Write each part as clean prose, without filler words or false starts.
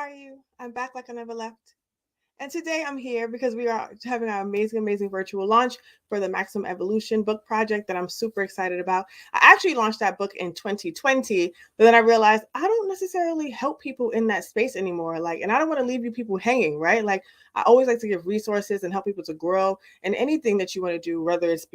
are you? I'm back like I never left. And today I'm here because we are having our amazing virtual launch for the Maximum Evolution book project that I'm super excited about. I actually launched that book in 2020, but then I realized I don't necessarily help people in that space anymore. And I don't want to leave you people hanging, right? I always like to give resources and help people to grow. And anything that you want to do, whether it's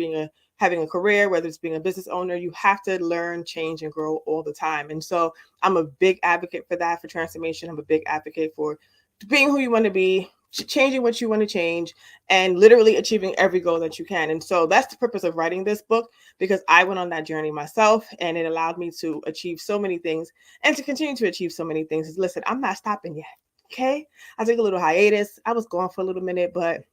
having a career, whether it's being a business owner, you have to learn, change, and grow all the time. And so I'm a big advocate for that, for transformation. I'm a big advocate for being who you want to be, changing what you want to change, and literally achieving every goal that you can. And so that's the purpose of writing this book, because I went on that journey myself, and it allowed me to achieve so many things and to continue to achieve so many things. Listen, I'm not stopping yet. Okay. I took a little hiatus. I was gone for a little minute, but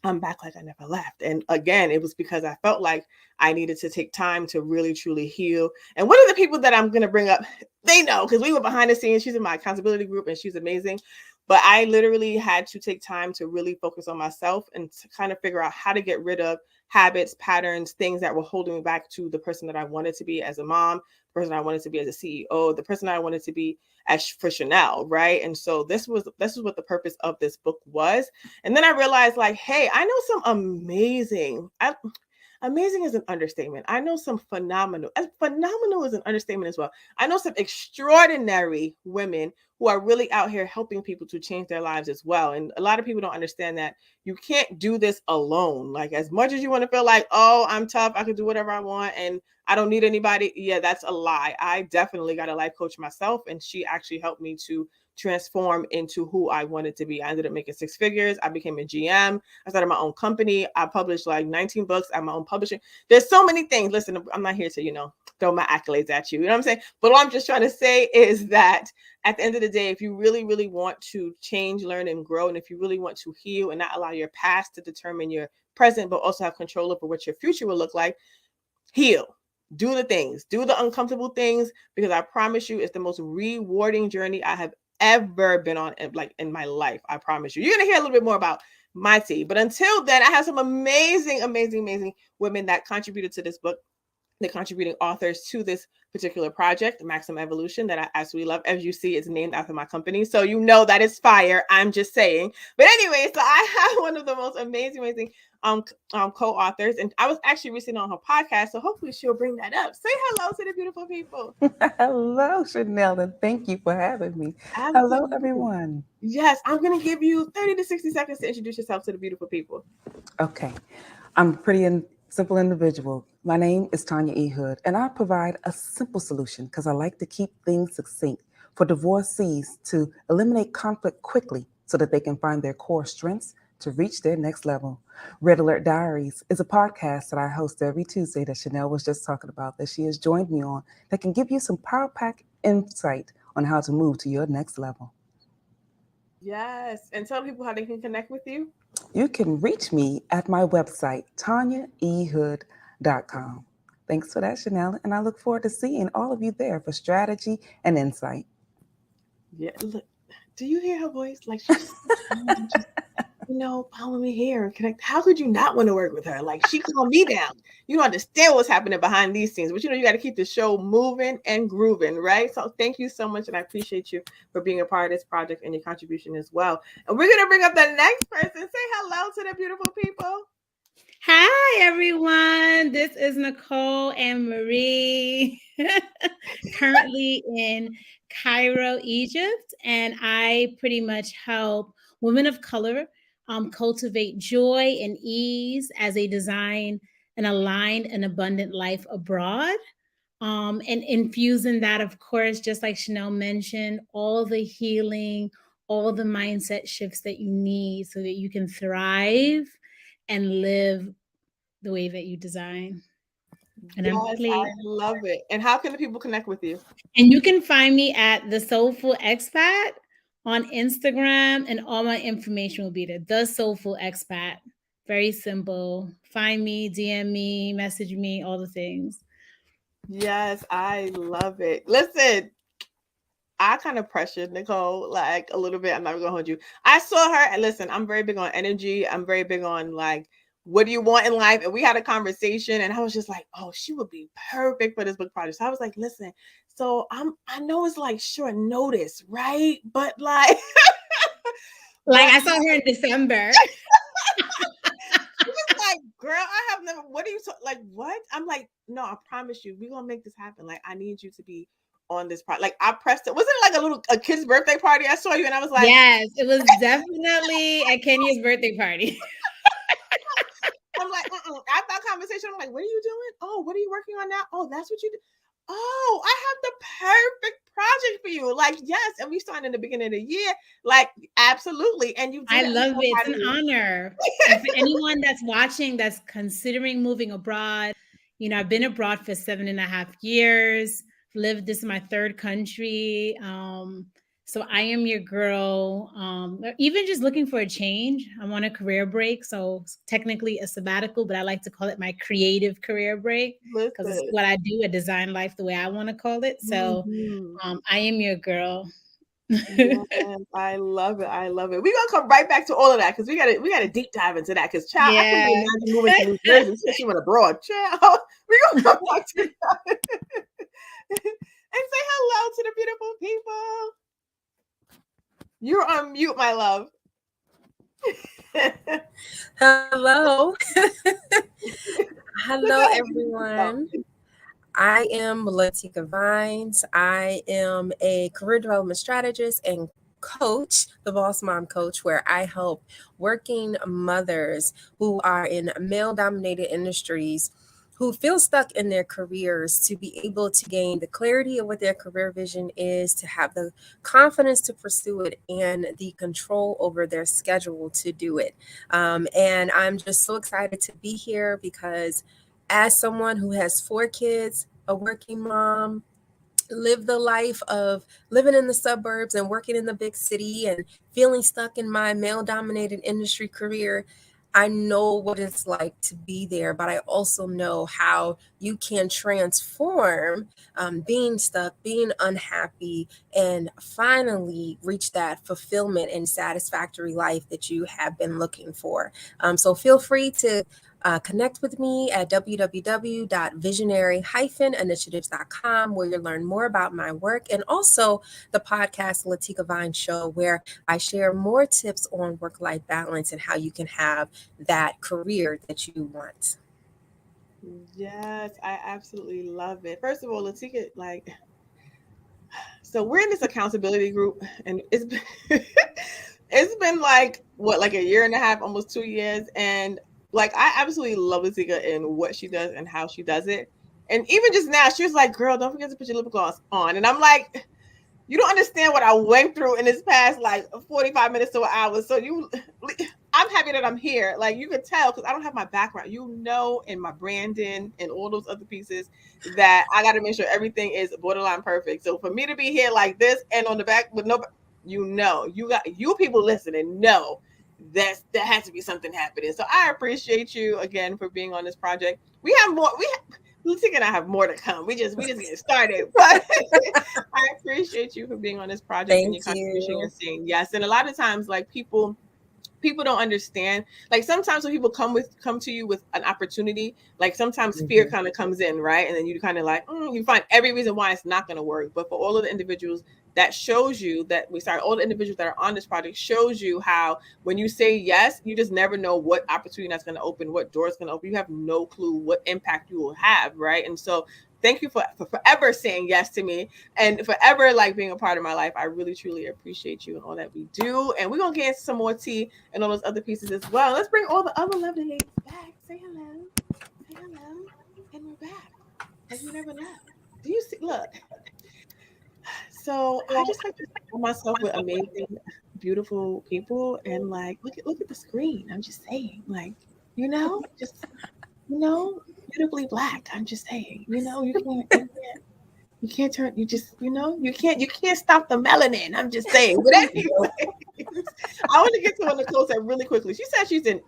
I'm back like I never left. And again, it was because I felt like I needed to take time to really, truly heal. And one of the people that I'm going to bring up, they know, because we were behind the scenes. She's in my accountability group and she's amazing. But I literally had to take time to really focus on myself and to kind of figure out how to get rid of habits, patterns, things that were holding me back to the person that I wanted to be as a mom, the person I wanted to be as a CEO, the person I wanted to be as for Chanel, right? And so this was what the purpose of this book was. And then I realized, hey, I know some amazing is an understatement. I know some phenomenal. Phenomenal is an understatement as well. I know some extraordinary women who are really out here helping people to change their lives as well. And a lot of people don't understand that you can't do this alone. As much as you want to feel like, oh, I'm tough, I can do whatever I want, and I don't need anybody. Yeah, that's a lie. I definitely got a life coach myself, and she actually helped me to transform into who I wanted to be. I ended up making 6 figures. I became a GM. I started my own company. I published 19 books at my own publishing. There's so many things. Listen, I'm not here to, throw my accolades at you. You know what I'm saying? But what I'm just trying to say is that at the end of the day, if you really, really want to change, learn, and grow, and if you really want to heal and not allow your past to determine your present, but also have control over what your future will look like, heal. Do the things, do the uncomfortable things, because I promise you, it's the most rewarding journey I have ever been on in my life. I promise you. You're going to hear a little bit more about my tea. But until then, I have some amazing women that contributed to this book. The contributing authors to this particular project, Maximum Evolution, that I absolutely love. As you see, it's named after my company. So you know that it's fire. I'm just saying. But anyway, so I have one of the most amazing co-authors. And I was actually recently on her podcast. So hopefully she'll bring that up. Say hello to the beautiful people. Hello, Chanel, and thank you for having me. Hello, Absolutely. everyone. Yes, I'm going to give you 30 to 60 seconds to introduce yourself to the beautiful people. Okay, I'm a pretty simple individual. My name is Tanya Ehud, and I provide a simple solution because I like to keep things succinct for divorcees to eliminate conflict quickly so that they can find their core strengths to reach their next level. Red Alert Diaries is a podcast that I host every Tuesday that Chanel was just talking about, that she has joined me on, that can give you some power pack insight on how to move to your next level. Yes. And tell people how they can connect with you. You can reach me at my website, tanyaehood.com. Thanks for that, Chanel, and I look forward to seeing all of you there for strategy and insight. Yeah. Look, do you hear her voice? She's just, follow me here and connect. How could you not want to work with her? She calmed me down. You don't understand what's happening behind these scenes, but you got to keep the show moving and grooving, right? So thank you so much, and I appreciate you for being a part of this project and your contribution as well. And we're gonna bring up the next person. Say hello to the beautiful people. Hi, everyone. This is Nicole and Marie, currently in Cairo, Egypt. And I pretty much help women of color cultivate joy and ease as they design an aligned and abundant life abroad. And infusing that, of course, just like Chanel mentioned, all the healing, all the mindset shifts that you need so that you can thrive and live the way that you design. And Yes, I'm I complete. love it. And how can the people connect with you? And you can find me at The Soulful Expat on Instagram, and all my information will be there. The Soulful Expat. Very simple. Find me, DM me, message me, all the things. Yes, I love it. Listen, I kind of pressured Nicole a little bit. I'm not gonna hold you. I saw her, and listen, I'm very big on energy. I'm very big on what do you want in life? And we had a conversation, and I was just like, oh, she would be perfect for this book project. So I was like, listen, so I know it's like short notice, right? But like, Like I saw her in December. She was like, girl, I have never, what are you like, what? I'm like, no, I promise you, we're gonna make this happen. Like, I need you to be on this part. Like, I pressed it. Wasn't it like a kid's birthday party? I saw you and I was like, yes, it was definitely at Kenya's birthday party. I'm like, after that conversation, I'm like, what are you doing? Oh, what are you working on now? Oh, that's what you do. Oh, I have the perfect project for you. Like, yes. And we started in the beginning of the year. Like, absolutely. And you did I it. love it. It's an honor. And for anyone that's watching, that's considering moving abroad, I've been abroad for 7.5 years, lived, this is my third country. So I am your girl. Even just looking for a change. I'm on a career break. So technically a sabbatical, but I like to call it my creative career break because it's what I do, a design life the way I want to call it. So I am your girl. Yes, I love it. I love it. We're gonna come right back to all of that because we gotta deep dive into that. Because child, I couldn't imagine moving to New Jersey, especially when abroad. Child, we're gonna come back to that. And say hello to the beautiful people. You're on mute, my love. Hello. Hello, everyone. I am Latika Vines. I am a career development strategist and coach, the Boss Mom Coach, where I help working mothers who are in male-dominated industries who feel stuck in their careers to be able to gain the clarity of what their career vision is, to have the confidence to pursue it, and the control over their schedule to do it. And I'm just so excited to be here because as someone who has 4 kids, a working mom, live the life of living in the suburbs and working in the big city and feeling stuck in my male-dominated industry career, I know what it's like to be there, but I also know how you can transform being stuck, being unhappy, and finally reach that fulfillment and satisfactory life that you have been looking for. So feel free to connect with me at www.visionary-initiatives.com, where you'll learn more about my work, and also the podcast Latika Vine Show, where I share more tips on work-life balance and how you can have that career that you want. Yes, I absolutely love it. First of all, Latika, like, so we're in this accountability group, and it's been, it's been like what, like a year and a half, almost 2 years, and like I absolutely love Latika and what she does and how she does it. And even just now, she was like, "Girl, don't forget to put your lip gloss on." And I'm like, "You don't understand what I went through in this past like 45 minutes to an hour." So I'm happy that I'm here. Like, you could tell because I don't have my background, in my branding and all those other pieces, that I got to make sure everything is borderline perfect. So for me to be here like this and on the back with no, you people listening know that has to be something happening. So I appreciate you again for being on this project. We have more. Lucy and I have more to come. We just getting started, but I appreciate you for being on this project and your contribution and saying yes. And a lot of times, like people don't understand. Like sometimes when people come to you with an opportunity, like sometimes fear kind of comes in, right? And then you kind of like you find every reason why it's not going to work. But for all of the individuals, that shows you that all the individuals that are on this project shows you how when you say yes, you just never know what opportunity that's going to open, what door is going to open. You have no clue what impact you will have, right? And so thank you for forever saying yes to me and forever like being a part of my life. I really truly appreciate you and all that we do. And we're gonna get some more tea and all those other pieces as well. Let's bring all the other lovely ladies back. Say hello, and we're back. Like we never left. Do you see? Look. So I just like to surround myself with amazing, beautiful people, and like look at the screen. I'm just saying, like just beautifully black. I'm just saying, you can't turn. You just you can't stop the melanin. I'm just saying. But anyway, I want to get to one Nicole said really quickly. She said you said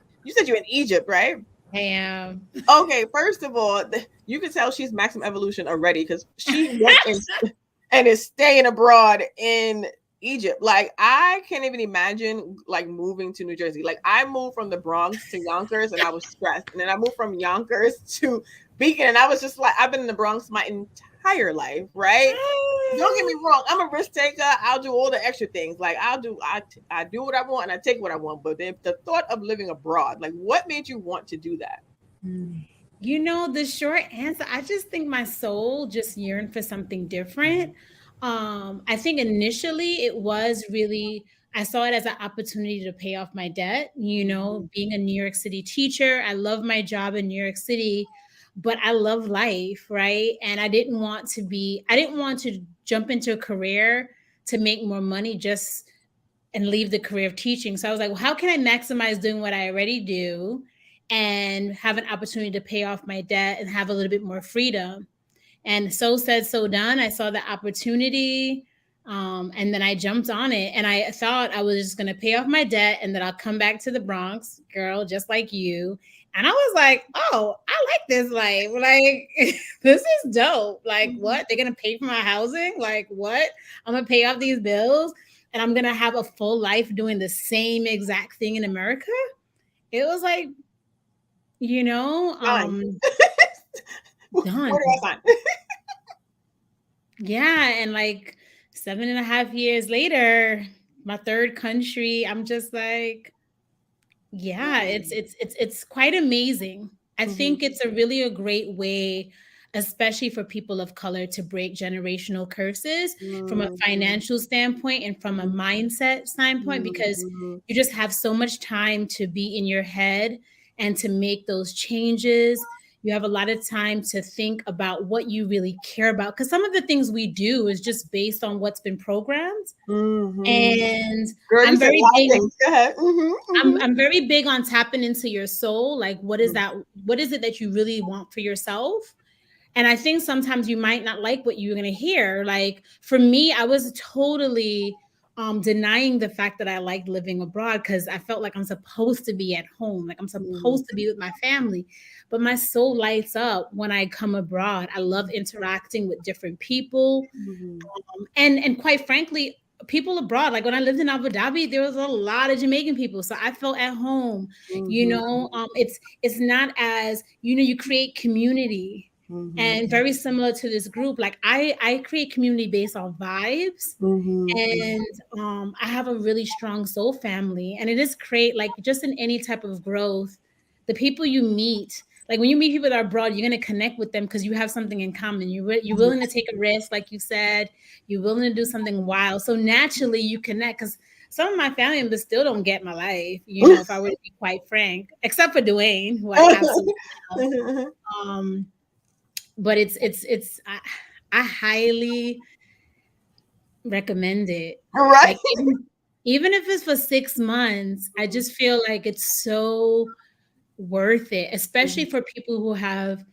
you're in Egypt, right? I am. Okay, first of all, you can tell she's maximum evolution already because she went and is staying abroad in Egypt. Like I can't even imagine like moving to New Jersey. Like I moved from the Bronx to Yonkers and I was stressed. And then I moved from Yonkers to Beacon and I was just like, I've been in the Bronx my entire life, right? Don't get me wrong, I'm a risk taker. I'll do all the extra things. Like I do what I want and I take what I want. But the thought of living abroad, like what made you want to do that? You know, the short answer, I just think my soul just yearned for something different. I think initially it was really, I saw it as an opportunity to pay off my debt. You know, being a New York City teacher, I love my job in New York City, but I love life, right? And I didn't want to jump into a career to make more money just and leave the career of teaching. So I was like, well, how can I maximize doing what I already do and have an opportunity to pay off my debt and have a little bit more freedom? And so said, so done. I saw the opportunity. And then I jumped on it and I thought I was just going to pay off my debt and then I'll come back to the Bronx, girl, just like you. And I was like, oh, I like this life. Like, this is dope. Like, what? They're going to pay for my housing? Like, what? I'm going to pay off these bills and I'm going to have a full life doing the same exact thing in America. It was like, you know, Done. done. Yeah. And like 7.5 years later, my third country, I'm just like, yeah, it's quite amazing. I think it's a great way, especially for people of color, to break generational curses from a financial standpoint and from a mindset standpoint, because you just have so much time to be in your head and to make those changes. You have a lot of time to think about what you really care about, because some of the things we do is just based on what's been programmed. And Girl, I'm very big. Go ahead. I'm very big on tapping into your soul. Like, what is that? What is it that you really want for yourself? And I think sometimes you might not like what you're going to hear. Like for me, I was totally denying the fact that I liked living abroad because I felt like I'm supposed to be at home. Like I'm supposed to be with my family. But my soul lights up when I come abroad. I love interacting with different people. And quite frankly, people abroad, like when I lived in Abu Dhabi, there was a lot of Jamaican people. So I felt at home, you know, it's not as, you know, you create community. And very similar to this group, like I create community based on vibes. And I have a really strong soul family. And it is great, like just in any type of growth, the people you meet, like when you meet people that are abroad, you're going to connect with them because you have something in common. You're willing to take a risk, like you said. You're willing to do something wild. So naturally you connect, because some of my family members still don't get my life, you know, if I were to be quite frank, except for Dwayne, who I absolutely love. But I highly recommend it. Right. Like, even if it's for 6 months, I just feel like it's so worth it, especially for people who have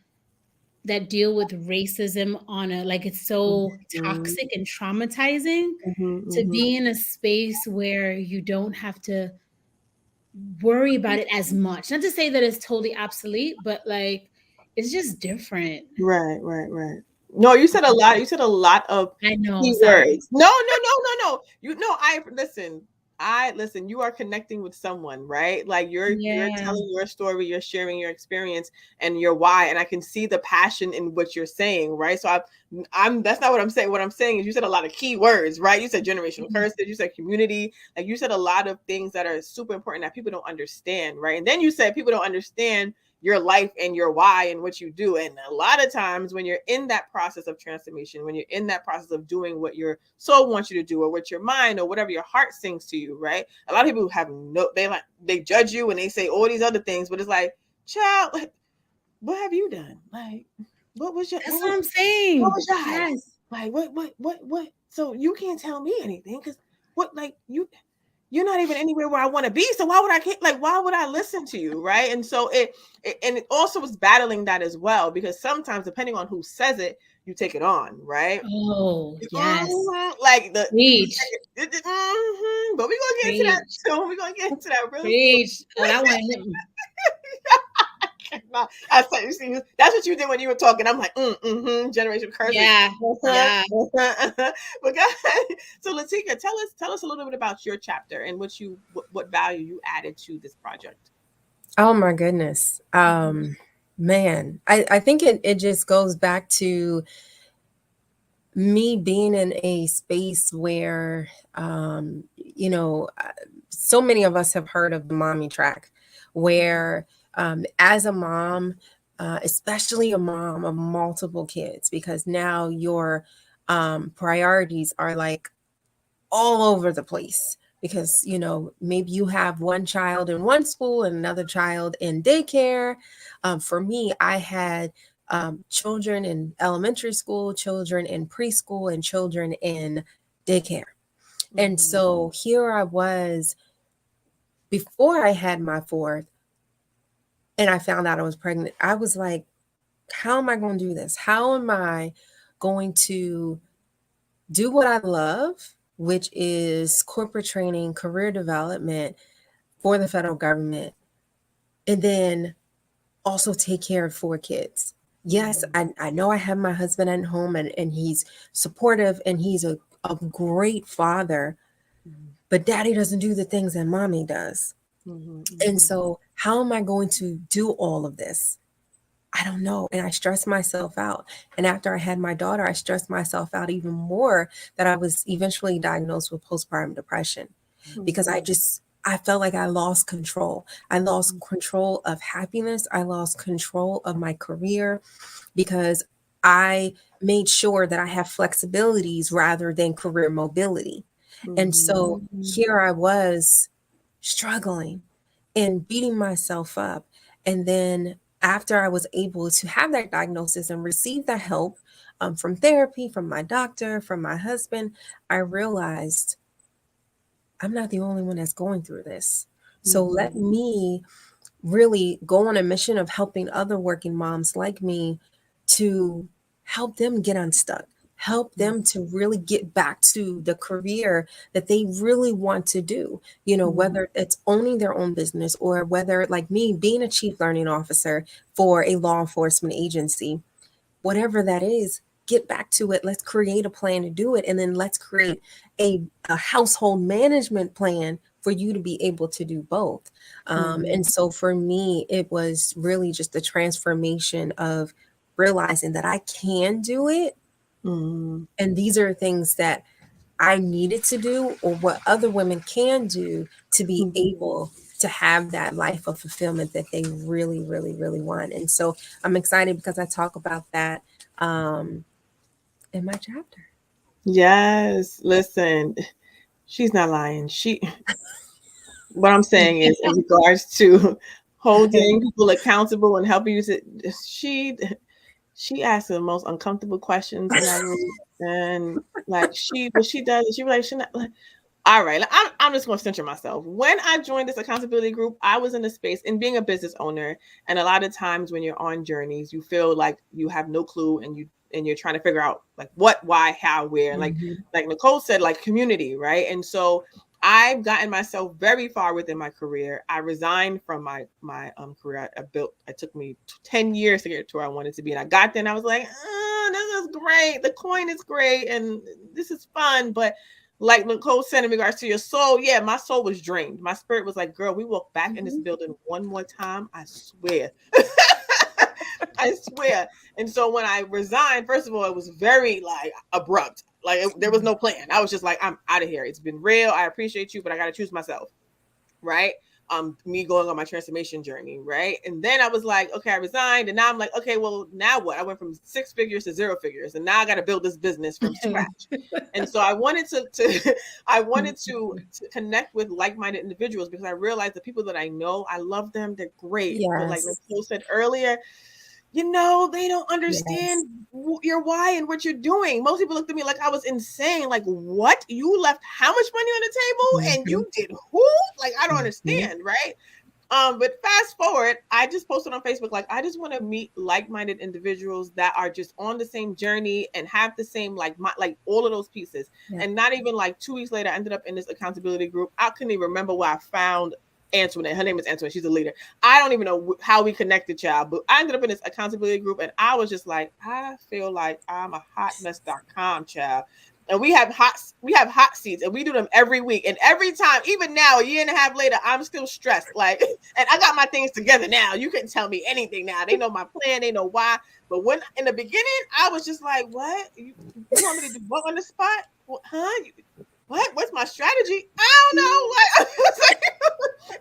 that deal with racism on a, like, it's so toxic and traumatizing to be in a space where you don't have to worry about it as much. Not to say that it's totally obsolete, but like it's just different. Right. No, you said a lot. You said a lot of I know. key words. No. You know, I listen. You are connecting with someone, right? Like you're telling your story, you're sharing your experience and your why, and I can see the passion in what you're saying, right? So I'm. That's not what I'm saying. What I'm saying is you said a lot of key words, right? You said generational curses. You said community. Like you said a lot of things that are super important that people don't understand, right? And then you said people don't understand your life and your why and what you do. And a lot of times when you're in that process of transformation, when you're in that process of doing what your soul wants you to do or what your mind or whatever your heart sings to you, right? A lot of people have they judge you and they say all these other things, but it's like, child, like, what have you done? Like, what was your, that's what I'm saying. What was your yes. Like, what? So you can't tell me anything because what, like you're not even anywhere where I want to be. So why would I listen to you? Right. And so it also was battling that as well, because sometimes depending on who says it, you take it on. Right. Oh, yes. Like the preach. But we're going to get into that soon. We're going to get into that really preach. Oh, that one hit me. I said, see, that's what you did when you were talking. I'm like, generation curses. Yeah, yeah. But God, so Latika, tell us a little bit about your chapter and what value you added to this project. Oh my goodness. Man, I think it just goes back to me being in a space where, you know, so many of us have heard of the mommy track, where as a mom, especially a mom of multiple kids, because now your priorities are like all over the place, because you know maybe you have one child in one school and another child in daycare. For me, I had children in elementary school, children in preschool, and children in daycare. And so here I was before I had my fourth, and I found out I was pregnant. I was like, how am I going to do this? How am I going to do what I love, which is corporate training, career development for the federal government, and then also take care of 4 kids? Yes, I know I have my husband at home, and he's supportive and he's a great father, but daddy doesn't do the things that mommy does. And so, how am I going to do all of this? I don't know. And I stressed myself out. And after I had my daughter, I stressed myself out even more, that I was eventually diagnosed with postpartum depression, because I felt like I lost control. I lost control of happiness. I lost control of my career, because I made sure that I have flexibilities rather than career mobility. And so here I was struggling and beating myself up. And then after I was able to have that diagnosis and receive the help from therapy, from my doctor, from my husband, I realized I'm not the only one that's going through this. So let me really go on a mission of helping other working moms like me to help them get unstuck, help them to really get back to the career that they really want to do, you know, whether it's owning their own business, or whether, like me, being a chief learning officer for a law enforcement agency. Whatever that is, get back to it. Let's create a plan to do it. And then let's create a household management plan for you to be able to do both. And so for me, it was really just the transformation of realizing that I can do it. And these are things that I needed to do, or what other women can do to be able to have that life of fulfillment that they really, really, really want. And so I'm excited because I talk about that in my chapter. Yes, listen, she's not lying. What I'm saying is, in regards to holding people accountable and helping you to, she asks the most uncomfortable questions in that group, and like what she does is she like she not like. All right, I'm just going to censor myself. When I joined this accountability group, I was in a space, in being a business owner, and a lot of times when you're on journeys, you feel like you have no clue, and you're trying to figure out like what, why, how, where, and like Nicole said, like community, right? And so I've gotten myself very far within my career. I resigned from my career. It took me 10 years to get to where I wanted to be, and I got there, and I was like, this is great. The coin is great, and this is fun, but like Nicole said, in regards to your soul, yeah, my soul was drained. My spirit was like, girl, we walk back in this building one more time, I swear. I swear. And so when I resigned, first of all, it was very like abrupt. Like there was no plan. I was just like, I'm out of here. It's been real. I appreciate you, but I got to choose myself. Right. Me going on my transformation journey, right? And then I was like, okay, I resigned, and now I'm like, okay, well, now what? I went from 6 figures to 0 figures, and now I got to build this business from scratch. And so I wanted to connect with like-minded individuals, because I realized the people that I know, I love them, they're great, but like Nicole said earlier, they don't understand your why and what you're doing. Most people looked at me like I was insane. Like, what? You left how much money on the table and you did who? Like, I don't understand, right? But fast forward, I just posted on Facebook, like, I just want to meet like-minded individuals that are just on the same journey and have the same, like all of those pieces. And not even like 2 weeks later, I ended up in this accountability group. I couldn't even remember where I found Antoinette. Her name is Antoinette. She's a leader. I don't even know how we connected, child, but I ended up in this accountability group, and I was just like, I feel like I'm a hotmess.com child. And we have hot seats, and we do them every week. And every time, even now, a year and a half later, I'm still stressed. Like, and I got my things together now. You couldn't tell me anything now. They know my plan. They know why. But when in the beginning, I was just like, what? You want me to do what on the spot? What, huh? What? What's my strategy? I don't know. Like,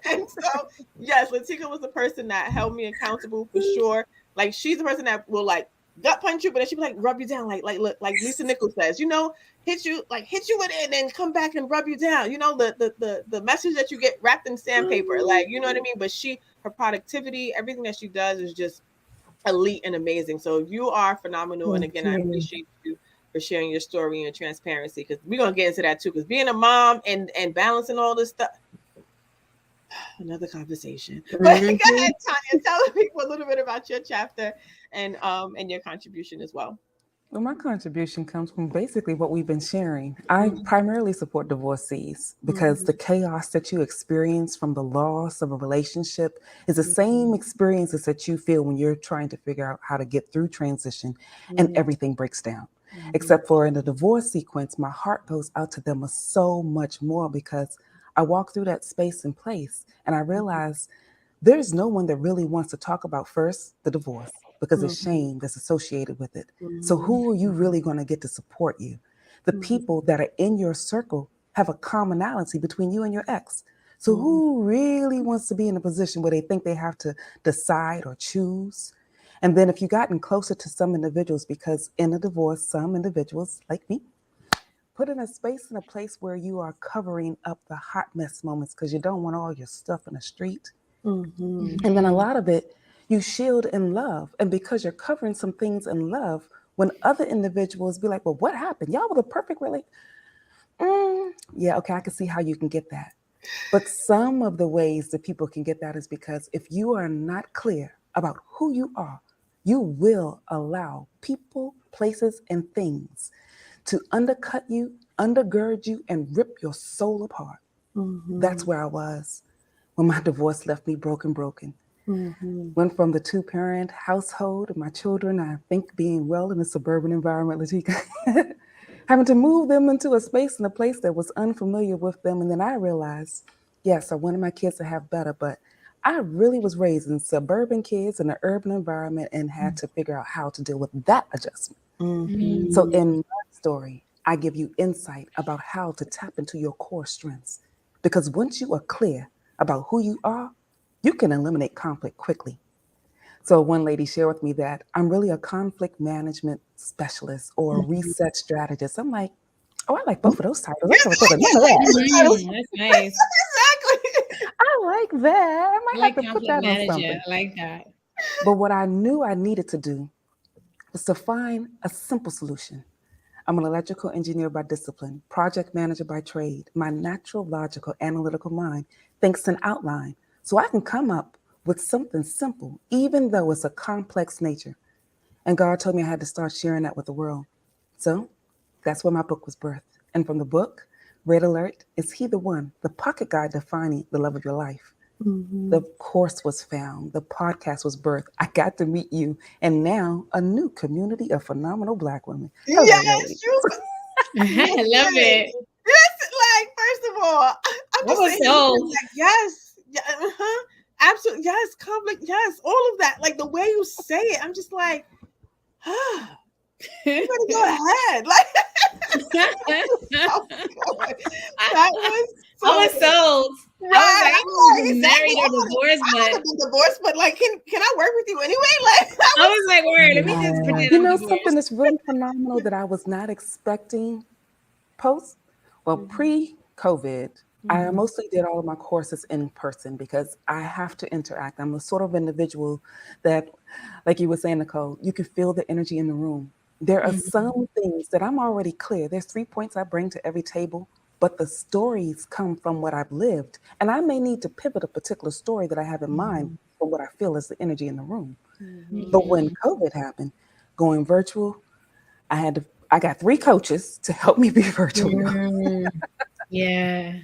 and so, yes, Latika was the person that held me accountable for sure. Like, she's the person that will like gut punch you, but then she be like rub you down, like Lisa Nicole says, hit you with it, and then come back and rub you down. The message that you get wrapped in sandpaper, like, you know what I mean. But her productivity, everything that she does is just elite and amazing. So you are phenomenal, and again, I appreciate you for sharing your story and your transparency, because we're gonna get into that too. Because being a mom and balancing all this stuff, another conversation. But go ahead, Tanya, tell people a little bit about your chapter and your contribution as well. Well, my contribution comes from basically what we've been sharing. I primarily support divorcees because the chaos that you experience from the loss of a relationship is the same experiences that you feel when you're trying to figure out how to get through transition and everything breaks down. Except for in the divorce sequence, my heart goes out to them so much more, because I walk through that space and place and I realize there's no one that really wants to talk about first the divorce, because of shame that's associated with it. So who are you really going to get to support you? The people that are in your circle have a commonality between you and your ex. So who really wants to be in a position where they think they have to decide or choose? And then if you've gotten closer to some individuals, because in a divorce, some individuals like me put in a space and a place where you are covering up the hot mess moments because you don't want all your stuff in the street. And then a lot of it you shield in love. And because you're covering some things in love, when other individuals be like, well, what happened? Y'all were the perfect relationship. Yeah, okay, I can see how you can get that. But some of the ways that people can get that is because if you are not clear about who you are, you will allow people, places, and things to undercut you, undergird you, and rip your soul apart. That's where I was when my divorce left me broken. Went from the 2-parent household, my children, I think, being well in a suburban environment, Latika, having to move them into a space and a place that was unfamiliar with them. And then I realized, yes, I wanted my kids to have better, but I really was raising suburban kids in an urban environment and had to figure out how to deal with that adjustment. So in my story, I give you insight about how to tap into your core strengths. Because once you are clear about who you are, you can eliminate conflict quickly. So one lady shared with me that I'm really a conflict management specialist or a reset strategist. I'm like, oh, I like both of those titles. I can't put none of that. That's nice. Exactly. I like that. I might I like have to put conflict that on manager. something. I like that. But what I knew I needed to do was to find a simple solution. I'm an electrical engineer by discipline, project manager by trade. My natural, logical, analytical mind thinks in outline, so I can come up with something simple, even though it's a complex nature. And God told me I had to start sharing that with the world. So that's where my book was birthed. And from the book, Red Alert, Is He the One? The pocket guide defining the love of your life. The course was found. The podcast was birthed. I got to meet you. And now a new community of phenomenal Black women. Hello, ladies. I love it. Listen, like, first of all, I'm just saying, like, yes, absolutely, yes, conflict, yes, all of that. Like the way you say it, I'm just like, you better go ahead. Like, that was so I was sold. right. I was like, married or divorced, but like, can I work with you anyway? Like, I was like, word, let me just pretend. You know something that's really phenomenal that I was not expecting post? Well, pre-COVID, I mostly did all of my courses in person because I have to interact. I'm the sort of individual that, like you were saying, Nicole, you can feel the energy in the room. There are some things that I'm already clear. There's 3 points I bring to every table, but the stories come from what I've lived. And I may need to pivot a particular story that I have in mind from what I feel is the energy in the room. But when COVID happened, going virtual, I got 3 coaches to help me be virtual. Yeah.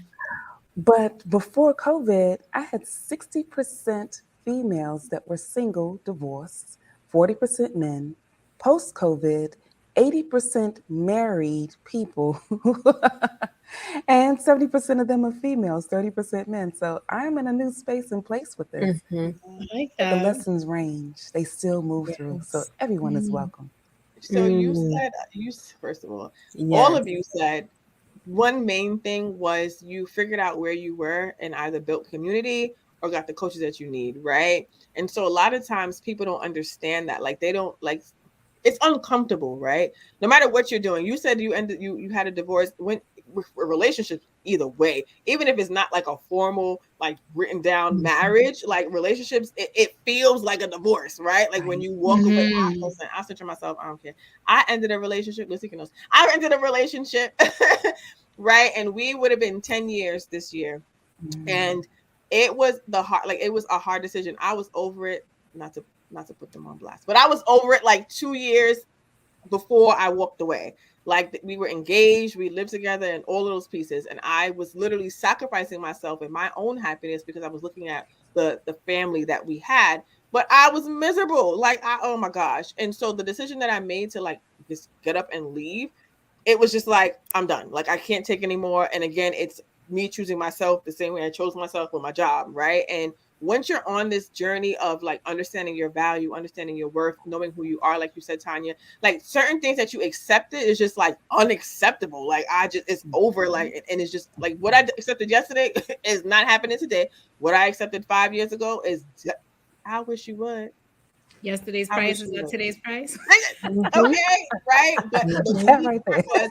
But before COVID, I had 60% females that were single, divorced, 40% men. Post COVID, 80% married people, and 70% of them are females, 30% men. So I'm in a new space and place with this. Mm-hmm. I like But the that. lessons range, they still move through. So Yes. everyone is Mm. welcome. So you Mm. said first of all Yes. of you said one main thing was you figured out where you were and either built community or got the coaches that you need, right? And so a lot of times people don't understand that. Like they don't like it's uncomfortable, right? No matter what you're doing. You said you had a divorce when relationships either way, even if it's not like a formal, like written down marriage, like relationships, it feels like a divorce, right? Like when Right. you walk away, Mm-hmm. I'll center myself, I don't care. I ended a relationship, Latika knows. I ended a relationship, right? And we would have been 10 years this year. Mm. And it was it was a hard decision. I was over it, not to put them on blast, but I was over it like 2 years before I walked away. Like we were engaged, we lived together, and all of those pieces. And I was literally sacrificing myself and my own happiness because I was looking at the family that we had. But I was miserable. Oh my gosh. And so the decision that I made to like just get up and leave, it was just like I'm done. Like I can't take anymore. And again, it's me choosing myself the same way I chose myself with my job, right? And once you're on this journey of like understanding your value, understanding your worth, knowing who you are, like you said, Tanya, like certain things that you accepted is just like unacceptable. Like I just it's over. Like and it's just like what I accepted yesterday is not happening today. What I accepted 5 years ago is I wish you would. Yesterday's I price wish is you not would. today's price. Mm-hmm. Okay, right. But the That Mm-hmm. key right there. part was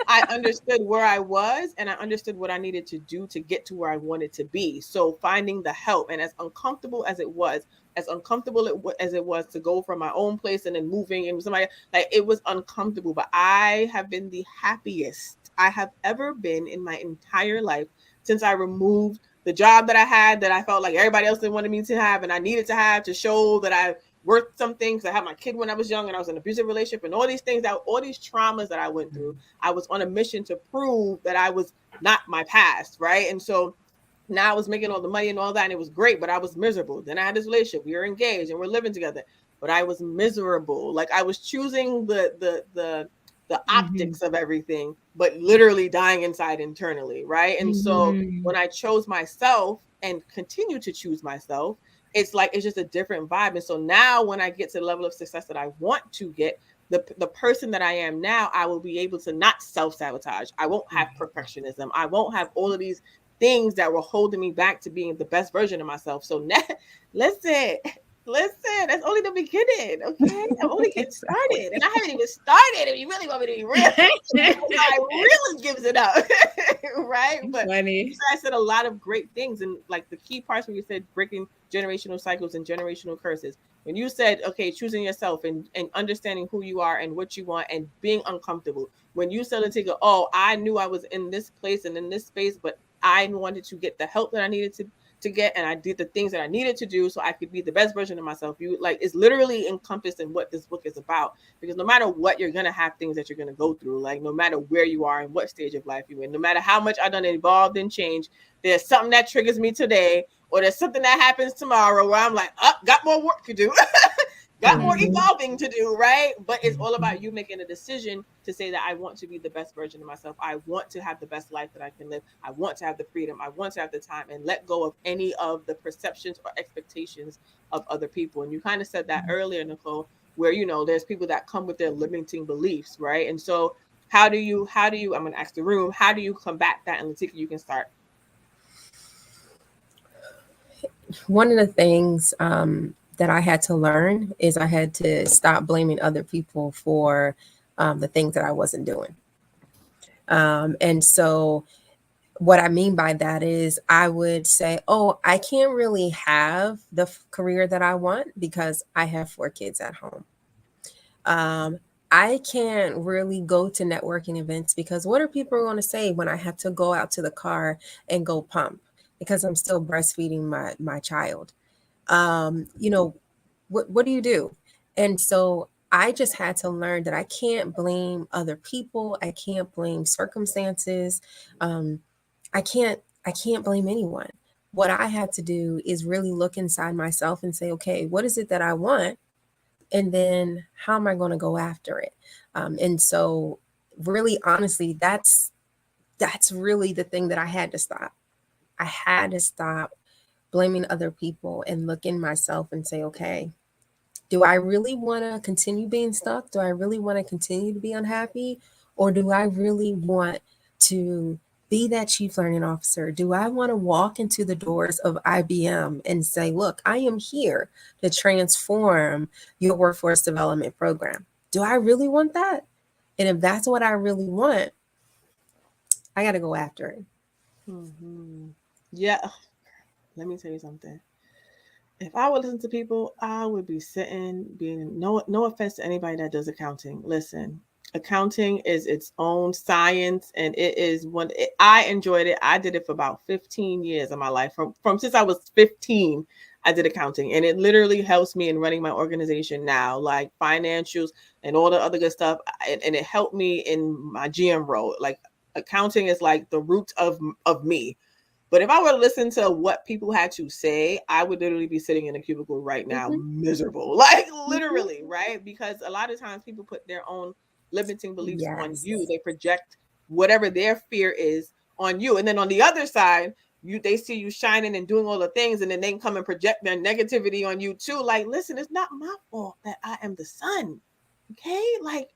I understood where I was and I understood what I needed to do to get to where I wanted to be. So finding the help, and as uncomfortable as it was, as uncomfortable as it was to go from my own place and then moving and somebody, like it was uncomfortable. But I have been the happiest I have ever been in my entire life since I removed the job that I had that I felt like everybody else didn't want me to have and I needed to have to show that I worth something because I had my kid when I was young and I was in an abusive relationship and all these things that all these traumas that I went through. I was on a mission to prove that I was not my past, right? And so now I was making all the money and all that, and it was great, but I was miserable. Then I had this relationship. We were engaged and we're living together, but I was miserable. Like I was choosing the Mm-hmm. optics of everything, but literally dying inside internally, right? And so Mm-hmm. when I chose myself and continue to choose myself, it's like it's just a different vibe. And so now when I get to the level of success that I want to get, the person that I am now, I will be able to not self-sabotage. I won't have perfectionism. I won't have all of these things that were holding me back to being the best version of myself. So now, listen, listen, that's only the beginning, okay? I'm only getting Exactly. started, and I haven't even started. If you really want me to be real, I really gives it up, right? But you Funny. guys said a lot of great things, and like the key parts when you said breaking generational cycles and generational curses. When you said, okay, choosing yourself and understanding who you are and what you want and being uncomfortable. When you said, Latika, oh, I knew I was in this place and in this space, but I wanted to get the help that I needed to get, and I did the things that I needed to do so I could be the best version of myself. You like it's literally encompassed in what this book is about. Because no matter what, you're gonna have things that you're gonna go through. Like no matter where you are and what stage of life you're in, no matter how much I done evolved and changed, there's something that triggers me today, or there's something that happens tomorrow where I'm like, oh, got more work to do. Got more Mm-hmm. evolving to do, right? But it's all Mhm. about you making a decision to say that I want to be the best version of myself. I want to have the best life that I can live. I want to have the freedom. I want to have the time and let go of any of the perceptions or expectations of other people. And you kind of said that earlier, Nicole, where there's people that come with their limiting beliefs, right? And so how do you I'm gonna ask the room, how do you combat that? And Latika, you can start. One of the things that I had to learn is I had to stop blaming other people for the things that I wasn't doing. And so, what I mean by that is, I would say, oh, I can't really have the career that I want because I have 4 kids at home. Um, I can't really go to networking events because what are people going to say when I have to go out to the car and go pump because I'm still breastfeeding my child? You know, what do you do? And so I just had to learn that I can't blame other people. I can't blame circumstances. I can't I can't blame anyone. What I had to do is really look inside myself and say, okay, what is it that I want? And then how am I going to go after it? And so really, honestly, that's really the thing that I had to stop. I had to stop blaming other people and look in myself and say, okay, do I really want to continue being stuck? Do I really want to continue to be unhappy? Or do I really want to be that chief learning officer? Do I want to walk into the doors of IBM and say, look, I am here to transform your workforce development program? Do I really want that? And if that's what I really want, I got to go after it. Mm-hmm. Yeah. Let me tell you something. If I would listen to people, I would be sitting being no offense to anybody that does accounting. Listen, accounting is its own science, and it is I enjoyed it. I did it for about 15 years of my life. From since I was 15, I did accounting, and it literally helps me in running my organization now, like financials and all the other good stuff. And it helped me in my GM role. Like accounting is like the root of me. But if I were to listen to what people had to say, I would literally be sitting in a cubicle right now, miserable, like literally, right? Because a lot of times people put their own limiting beliefs on Yes. you. They project whatever their fear is on you. And then on the other side, they see you shining and doing all the things, and then they can come and project their negativity on you too. Like, listen, it's not my fault that I am the sun. Okay, like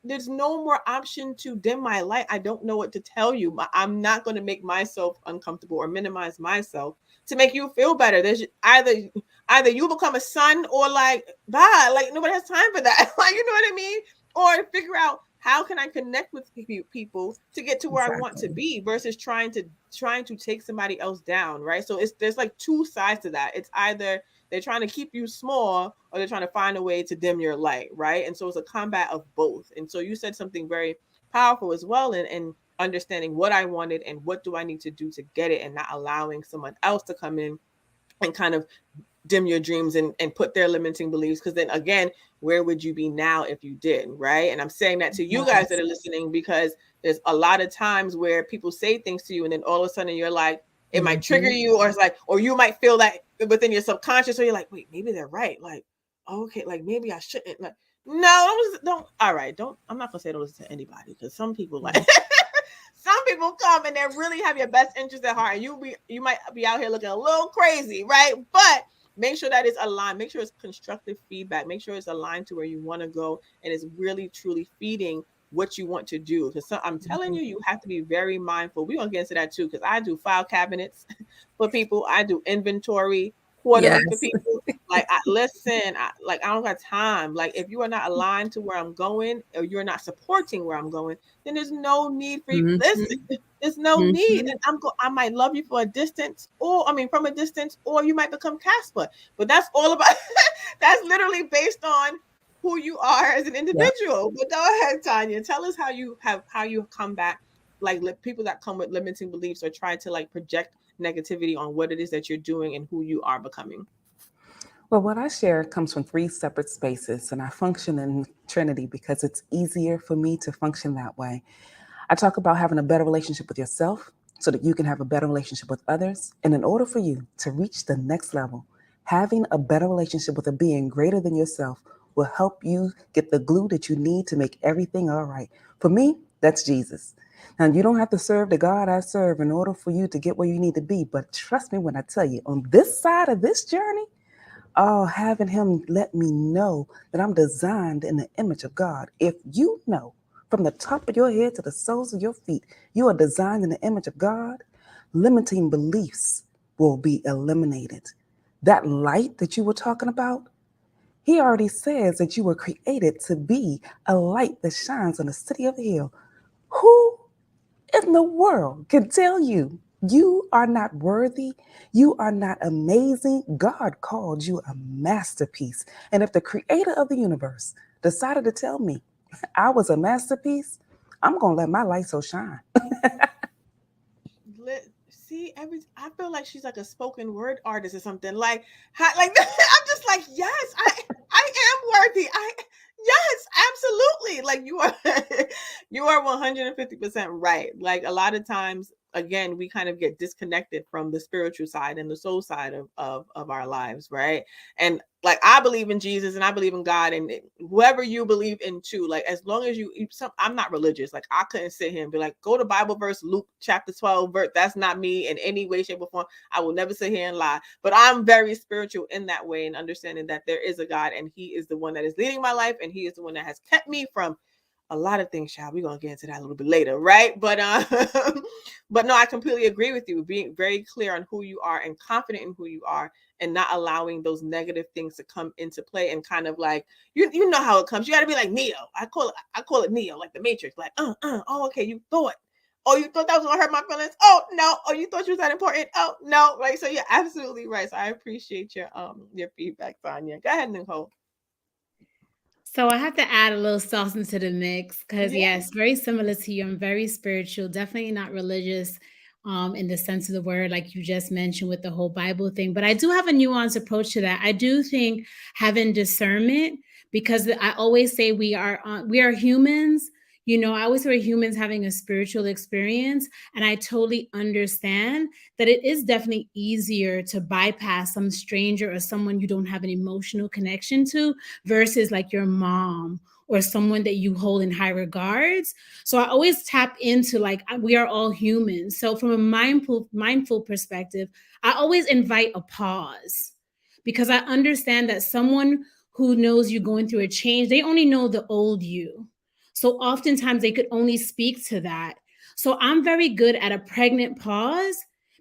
there's no more option to dim my light. I don't know what to tell you, but I'm not going to make myself uncomfortable or minimize myself to make you feel better. There's either you become a son or like bye, like nobody has time for that. Like, you know what I mean? Or figure out how can I connect with people to get to where I want to be versus trying to take somebody else down, right? So there's like two sides to that. It's either they're trying to keep you small or they're trying to find a way to dim your light, right? And so it's a combat of both. And so you said something very powerful as well in understanding what I wanted and what do I need to do to get it, and not allowing someone else to come in and kind of dim your dreams and put their limiting beliefs. Because then again, where would you be now if you did, right? And I'm saying that to you guys that are listening, because there's a lot of times where people say things to you and then all of a sudden you're like, it might trigger you, or it's like, or you might feel that within your subconscious, or you're like, wait, maybe they're right. Like, okay, like maybe I shouldn't. Like, no, don't. All right, don't. I'm not gonna say don't listen to anybody, because some people like some people come and they really have your best interest at heart, and you might be out here looking a little crazy, right? But make sure that it's aligned. Make sure it's constructive feedback. Make sure it's aligned to where you want to go, and it's really truly feeding what you want to do. Because I'm telling you, you have to be very mindful. We're gonna get into that too, because I do file cabinets for people. I do inventory quarterly for people. Like, I don't got time. Like, if you are not aligned to where I'm going, or you're not supporting where I'm going, then there's no need for you. Listen, there's no need. And I might love you for a distance, or from a distance, or you might become Casper. But that's all about that's literally based on who you are as an individual. But go ahead, Tanya. Tell us how you combat like people that come with limiting beliefs or try to like project negativity on what it is that you're doing and who you are becoming. Well, what I share comes from 3 separate spaces, and I function in Trinity because it's easier for me to function that way. I talk about having a better relationship with yourself so that you can have a better relationship with others. And in order for you to reach the next level, having a better relationship with a being greater than yourself will help you get the glue that you need to make everything all right. For me, that's Jesus. Now, you don't have to serve the God I serve in order for you to get where you need to be. But trust me when I tell you, on this side of this journey, having him let me know that I'm designed in the image of God. If you know from the top of your head to the soles of your feet, you are designed in the image of God, limiting beliefs will be eliminated. That light that you were talking about, he already says that you were created to be a light that shines on the city of the hill. Who in the world can tell you you are not worthy? You are not amazing. God called you a masterpiece. And if the creator of the universe decided to tell me I was a masterpiece, I'm going to let my light so shine. I feel like she's like a spoken word artist or something. Like, I'm just like, yes, I am worthy. Yes, absolutely. Like, you are, you are 150% right. Like, a lot of times, again, we kind of get disconnected from the spiritual side and the soul side of our lives, right? And like, I believe in Jesus and I believe in God, and whoever you believe in too, like, as long as I'm not religious. Like, I couldn't sit here and be like, go to Bible verse, Luke chapter 12 verse. That's not me in any way, shape, or form. I will never sit here and lie, but I'm very spiritual in that way, and understanding that there is a God, and he is the one that is leading my life, and he is the one that has kept me from a lot of things, child. We're gonna get into that a little bit later, right? But but no, I completely agree with you. Being very clear on who you are and confident in who you are, and not allowing those negative things to come into play, and kind of like, you know how it comes. You got to be like Neo. I call it Neo, like the Matrix. Like, oh, okay, you thought. Oh, you thought that was gonna hurt my feelings? Oh no. Oh, you thought you was that important? Oh no. Right. So you're absolutely right. So I appreciate your feedback, Tanya. Go ahead, Nicole. So I have to add a little sauce into the mix because, yes, very similar to you. I'm very spiritual, definitely not religious in the sense of the word, like you just mentioned with the whole Bible thing. But I do have a nuanced approach to that. I do think having discernment, because I always say we are humans. You know, I always say we're humans having a spiritual experience. And I totally understand that it is definitely easier to bypass some stranger or someone you don't have an emotional connection to versus like your mom or someone that you hold in high regards. So I always tap into like, we are all humans. So from a mindful perspective, I always invite a pause, because I understand that someone who knows you going through a change, they only know the old you. So oftentimes they could only speak to that. So I'm very good at a pregnant pause,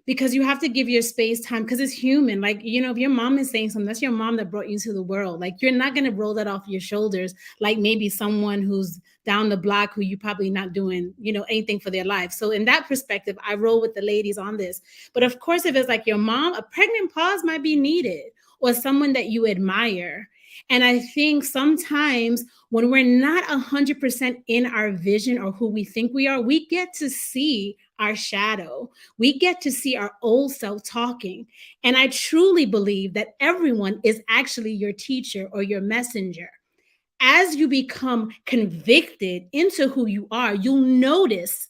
because you have to give your space time, because it's human. Like, you know, if your mom is saying something, that's your mom that brought you into the world. Like, you're not going to roll that off your shoulders like maybe someone who's down the block who you probably not doing, you know, anything for their life. So in that perspective, I roll with the ladies on this. But of course, if it's like your mom, a pregnant pause might be needed, or someone that you admire. And I think sometimes when we're not 100% in our vision or who we think we are, we get to see our shadow. We get to see our old self talking. And I truly believe that everyone is actually your teacher or your messenger. As you become convicted into who you are, you'll notice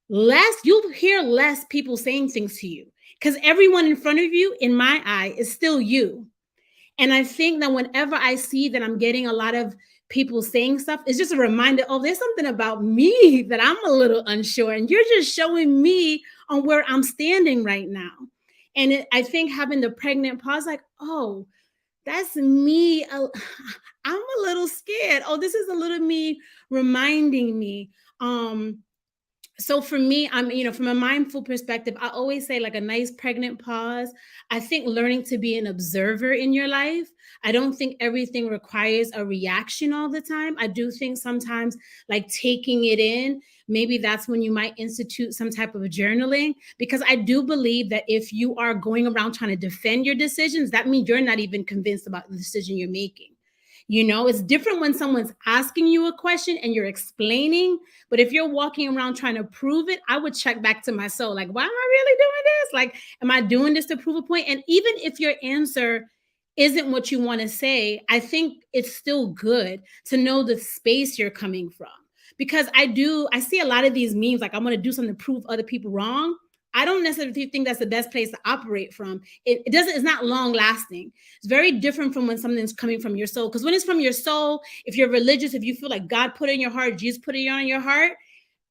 you'll hear less people saying things to you, because everyone in front of you, in my eye, is still you. And I think that whenever I see that I'm getting a lot of people saying stuff, it's just a reminder, oh, there's something about me that I'm a little unsure. And you're just showing me on where I'm standing right now. And I think having the pregnant pause, like, oh, that's me. I'm a little scared. Oh, this is a little me reminding me. So for me, I'm, you know, from a mindful perspective, I always say like a nice pregnant pause. I think learning to be an observer in your life. I don't think everything requires a reaction all the time. I do think sometimes like taking it in, maybe that's when you might institute some type of journaling, because I do believe that if you are going around trying to defend your decisions, that means you're not even convinced about the decision you're making. You know, it's different when someone's asking you a question and you're explaining. But if you're walking around trying to prove it, I would check back to my soul. Like, why am I really doing this? Like, am I doing this to prove a point? And even if your answer isn't what you want to say, I think it's still good to know the space you're coming from. Because I see a lot of these memes, like, I want to do something to prove other people wrong. I don't necessarily think that's the best place to operate from. It's not long lasting. It's very different from when something's coming from your soul. Because when it's from your soul, if you're religious, if you feel like God put it in your heart, Jesus put it on your heart,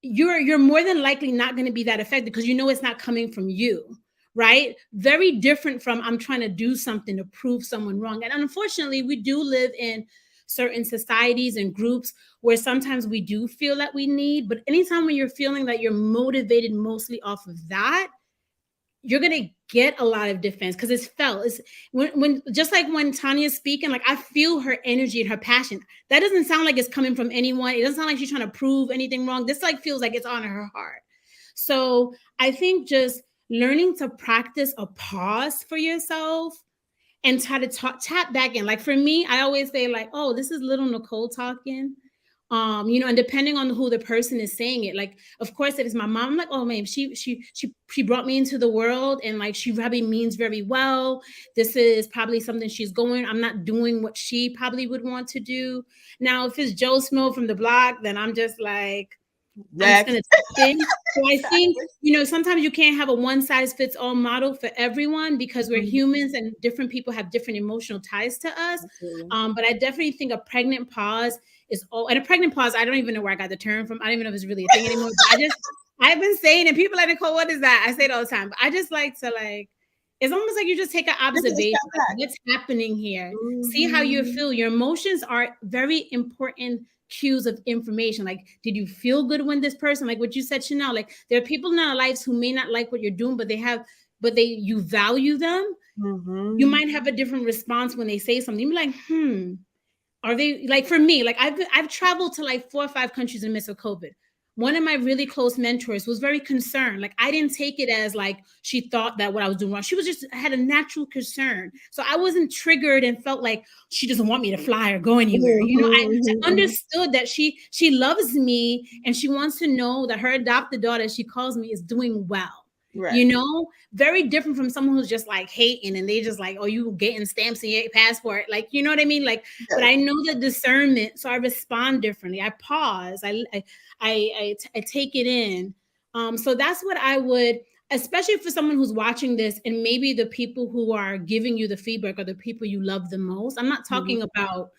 you're more than likely not going to be that affected, because you know it's not coming from you, right? Very different from I'm trying to do something to prove someone wrong. And unfortunately, we do live in certain societies and groups where sometimes we do feel that we need, but anytime when you're feeling that you're motivated mostly off of that, you're going to get a lot of defense, because it's felt. It's when just like when Tanya's speaking, like I feel her energy and her passion. That doesn't sound like it's coming from anyone. It doesn't sound like she's trying to prove anything wrong. This like feels like it's on her heart. So I think just learning to practice a pause for yourself and try to tap back in. Like for me, I always say like, oh, this is little Nicole talking. You know, and depending on who the person is saying it, like, of course, if it's my mom, I'm like, oh man, she brought me into the world, and like she probably means very well. This is probably something she's going. I'm not doing what she probably would want to do. Now, if it's Joe Smo from the block, then I'm just like, I'm just going to take things. So I think, Exactly. sometimes you can't have a one size fits all model for everyone because we're Mhm. humans and different people have different emotional ties to us. Absolutely. But I definitely think a pregnant pause is all, and a pregnant pause, I don't even know where I got the term from. I don't even know if it's really a thing anymore. But I've been saying it. People like, Nicole, what is that? I say it all the time. But I just like to it's almost like you just take an Just a observation, step like back. what's happening here. See how you Mhm. feel. Your emotions are very important cues of information. Like, did you feel good when this person, like what you said, Chanel, like there are people in our lives who may not like what you're doing, but you value them. You Mhm. might have a different response when they say something. You're like, are they, like, for me, like I've traveled to like 4 or 5 countries in the midst of COVID. One of my really close mentors was very concerned. Like, I didn't take it as like she thought that what I was doing wrong. She was just had a natural concern. So I wasn't triggered and felt like she doesn't want me to fly or go anywhere. I Mhm. understood that she loves me and she wants to know that her adopted daughter, as she calls me, is doing well. Right. Very different from someone who's just like hating and they just like, oh, you getting stamps in your passport. Like, you know what I mean? Like, but Yes. I know the discernment. So I respond differently. I pause. I take it in. So that's what I would, especially for someone who's watching this and maybe the people who are giving you the feedback are the people you love the most. I'm not talking about,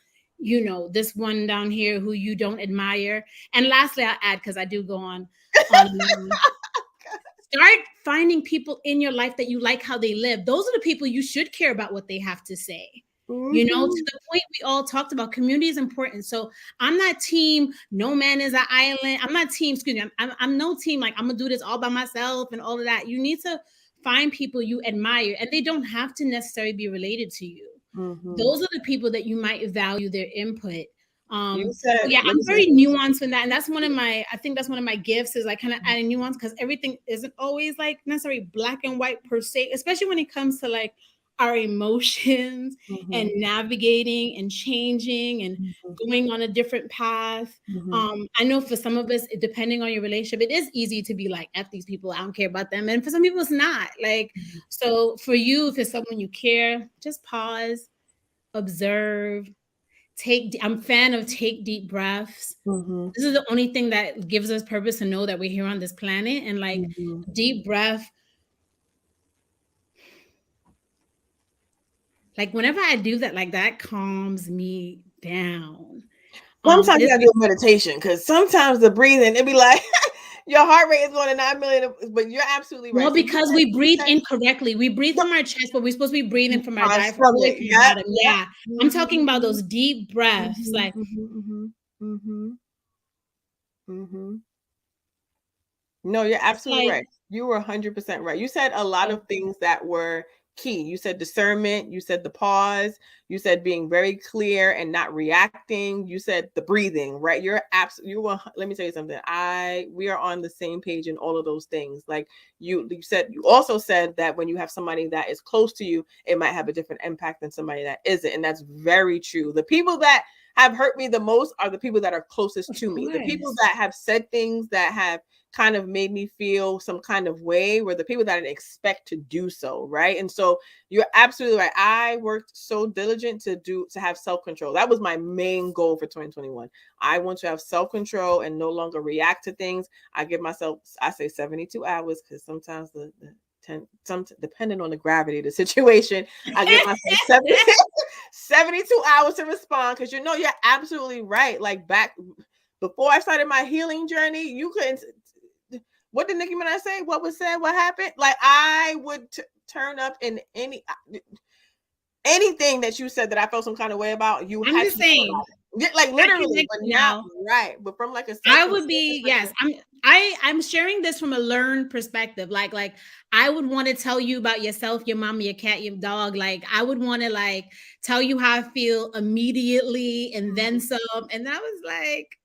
this one down here who you don't admire. And lastly, I'll add, because I do go on start finding people in your life that you like how they live. Those are the people you should care about what they have to say. To the point we all talked about, community is important. So I'm not team, no man is an island. I'm not team, excuse me, I'm no team, like I'm gonna do this all by myself and all of that. You need to find people you admire, and they don't have to necessarily be related to you. Those are the people that you might value their input. You So said, yeah, let me I'm say very something. nuanced in that. And that's I think that's one of my gifts is like kind of adding nuance because everything isn't always like necessarily black and white per se, especially when it comes to like our emotions and navigating and changing and going on a different path. I know for some of us, depending on your relationship, it is easy to be like, F these people, I don't care about them. And for some people, it's not. Like, so for you, if it's someone you care, just pause, observe, I'm a fan of take deep breaths. This is the only thing that gives us purpose to know that we're here on this planet. And like deep breath, like whenever I do that, like that calms me down. Sometimes you gotta do a meditation because sometimes the breathing, it'd be like your heart rate is going to 9 million, but you're absolutely right. Well, because we breathe incorrectly. We breathe from our chest, but we're supposed to be breathing from our diaphragm. Stomach. Yeah. I'm talking about those deep breaths. Like, No, you're absolutely like, right. You were 100% right. You said a lot of things that were key. You said discernment, you said the pause, you said being very clear and not reacting, you said the breathing, right? You're absolutely, let me tell you something. We are on the same page in all of those things. Like you also said that when you have somebody that is close to you, it might have a different impact than somebody that isn't. And that's very true. The people that have hurt me the most are the people that are closest to me. The people that have said things that have kind of made me feel some kind of way were the people that I didn't expect to do so, right? And so you're absolutely right. I worked so diligent to have self-control. That was my main goal for 2021. I want to have self-control and no longer react to things. I give myself, I say 72 hours because sometimes depending on the gravity of the situation, I give myself 72 hours to respond because you're absolutely right. Like back before I started my healing journey, you couldn't. What did Nicki Minaj say? What was said? What happened? Like I would turn up in anything that you said that I felt some kind of way about. You I'm had the to same. like literally, but now right. But from like a I would be, yes. I'm sharing this from a learned perspective. Like I would want to tell you about yourself, your mom, your cat, your dog. Like I would want to like tell you how I feel immediately and then some. And I was like,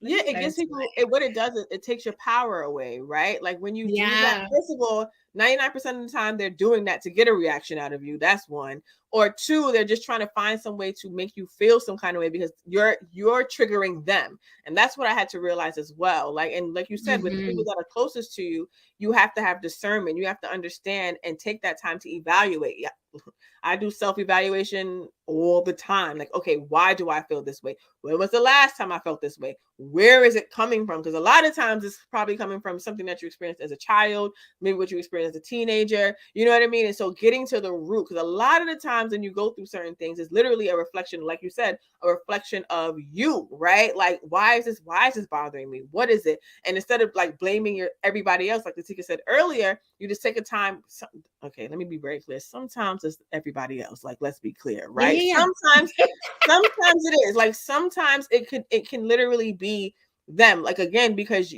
it gives people what it does is it takes your power away, right? Like when you do that, first of all, 99% of the time they're doing that to get a reaction out of you. That's one. Or two, they're just trying to find some way to make you feel some kind of way because you're triggering them. And that's what I had to realize as well. Like, and like you said, with the people that are closest to you, you have to have discernment. You have to understand and take that time to evaluate. Yeah. I do self-evaluation all the time. Like, okay, why do I feel this way? When was the last time I felt this way? Where is it coming from? Because a lot of times it's probably coming from something that you experienced as a child, maybe what you experienced as a teenager. You know what I mean? And so getting to the root, because a lot of the times when you go through certain things, it's literally a reflection, like you said, a reflection of you, right? Like, why is this bothering me? What is it? And instead of like blaming everybody else, like Latika said earlier, you just take a time. Okay, let me be very clear. Sometimes it's everybody else. Like, let's be clear, right? Yeah. Sometimes it is. Like, sometimes it can literally be them. Like, again, because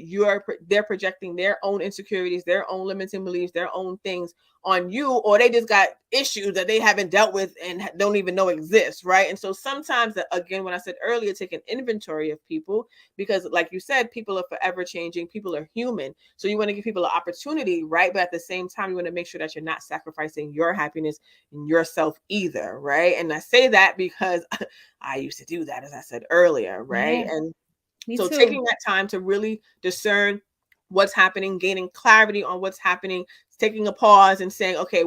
they're projecting their own insecurities, their own limiting beliefs, their own things on you, or they just got issues that they haven't dealt with and don't even know exist, right? And so sometimes, again, when I said earlier, take an inventory of people, because like you said, people are forever changing, people are human, so you want to give people an opportunity, right? But at the same time, you want to make sure that you're not sacrificing your happiness and yourself either, right? And I say that because I used to do that, as I said earlier, right? Yeah, and so taking that time to really discern what's happening, gaining clarity on what's happening, taking a pause and saying, okay,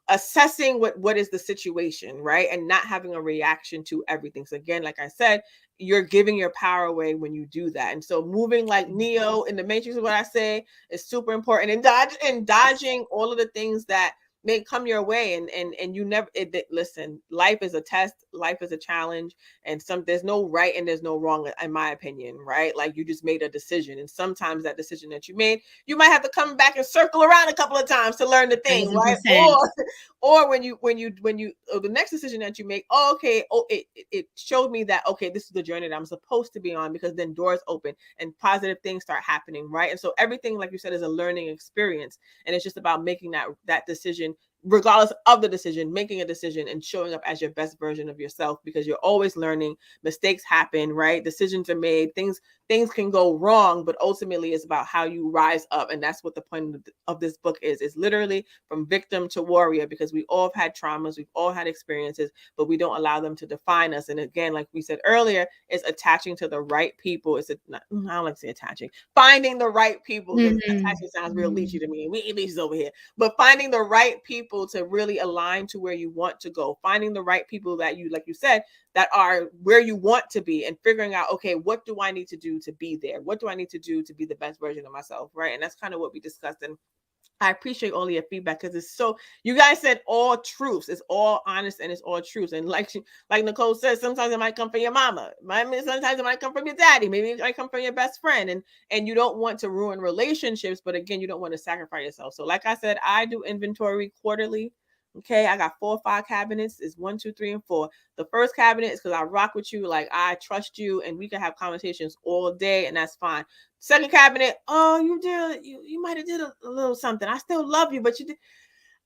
assessing what is the situation, right? And not having a reaction to everything. So again, like I said, you're giving your power away when you do that. And so moving like Neo in the Matrix is what I say is super important, and dodging all of the things that may come your way, and you never listen, life is a test, life is a challenge, and there's no right and there's no wrong, in my opinion, right? Like, you just made a decision, and sometimes that decision that you made, you might have to come back and circle around a couple of times to learn the thing, right? Or when the next decision that you make, it showed me that, okay, this is the journey that I'm supposed to be on, because then doors open and positive things start happening, right? And so everything, like you said, is a learning experience, and it's just about making that decision, regardless of the decision, making a decision and showing up as your best version of yourself, because you're always learning. Mistakes happen, right? Decisions are made, things can go wrong, but ultimately it's about how you rise up. And that's what the point of this book is. It's literally from victim to warrior, because we all have had traumas, we've all had experiences, but we don't allow them to define us. And again, like we said earlier, it's attaching to the right people. I don't like to say attaching, finding the right people, because attaching sounds real leechy to me. We ain't leeches over here, but finding the right people to really align to where you want to go, finding the right people that you, like you said, that are where you want to be, and figuring out, okay, what do I need to do to be there? What do I need to do to be the best version of myself, right? And that's kind of what we discussed. And I appreciate all your feedback, because it's so, you guys said all truths. It's all honest and it's all truths. And like Nicole said, sometimes it might come from your mama. Sometimes it might come from your daddy. Maybe it might come from your best friend. And you don't want to ruin relationships, but again, you don't want to sacrifice yourself. So like I said, I do inventory quarterly. Okay, I got 4 or 5 cabinets. It's 1, 2, 3, and 4. The first cabinet is because I rock with you, like I trust you, and we can have conversations all day, and that's fine. Second cabinet, oh, you might have did a little something. I still love you, but you did.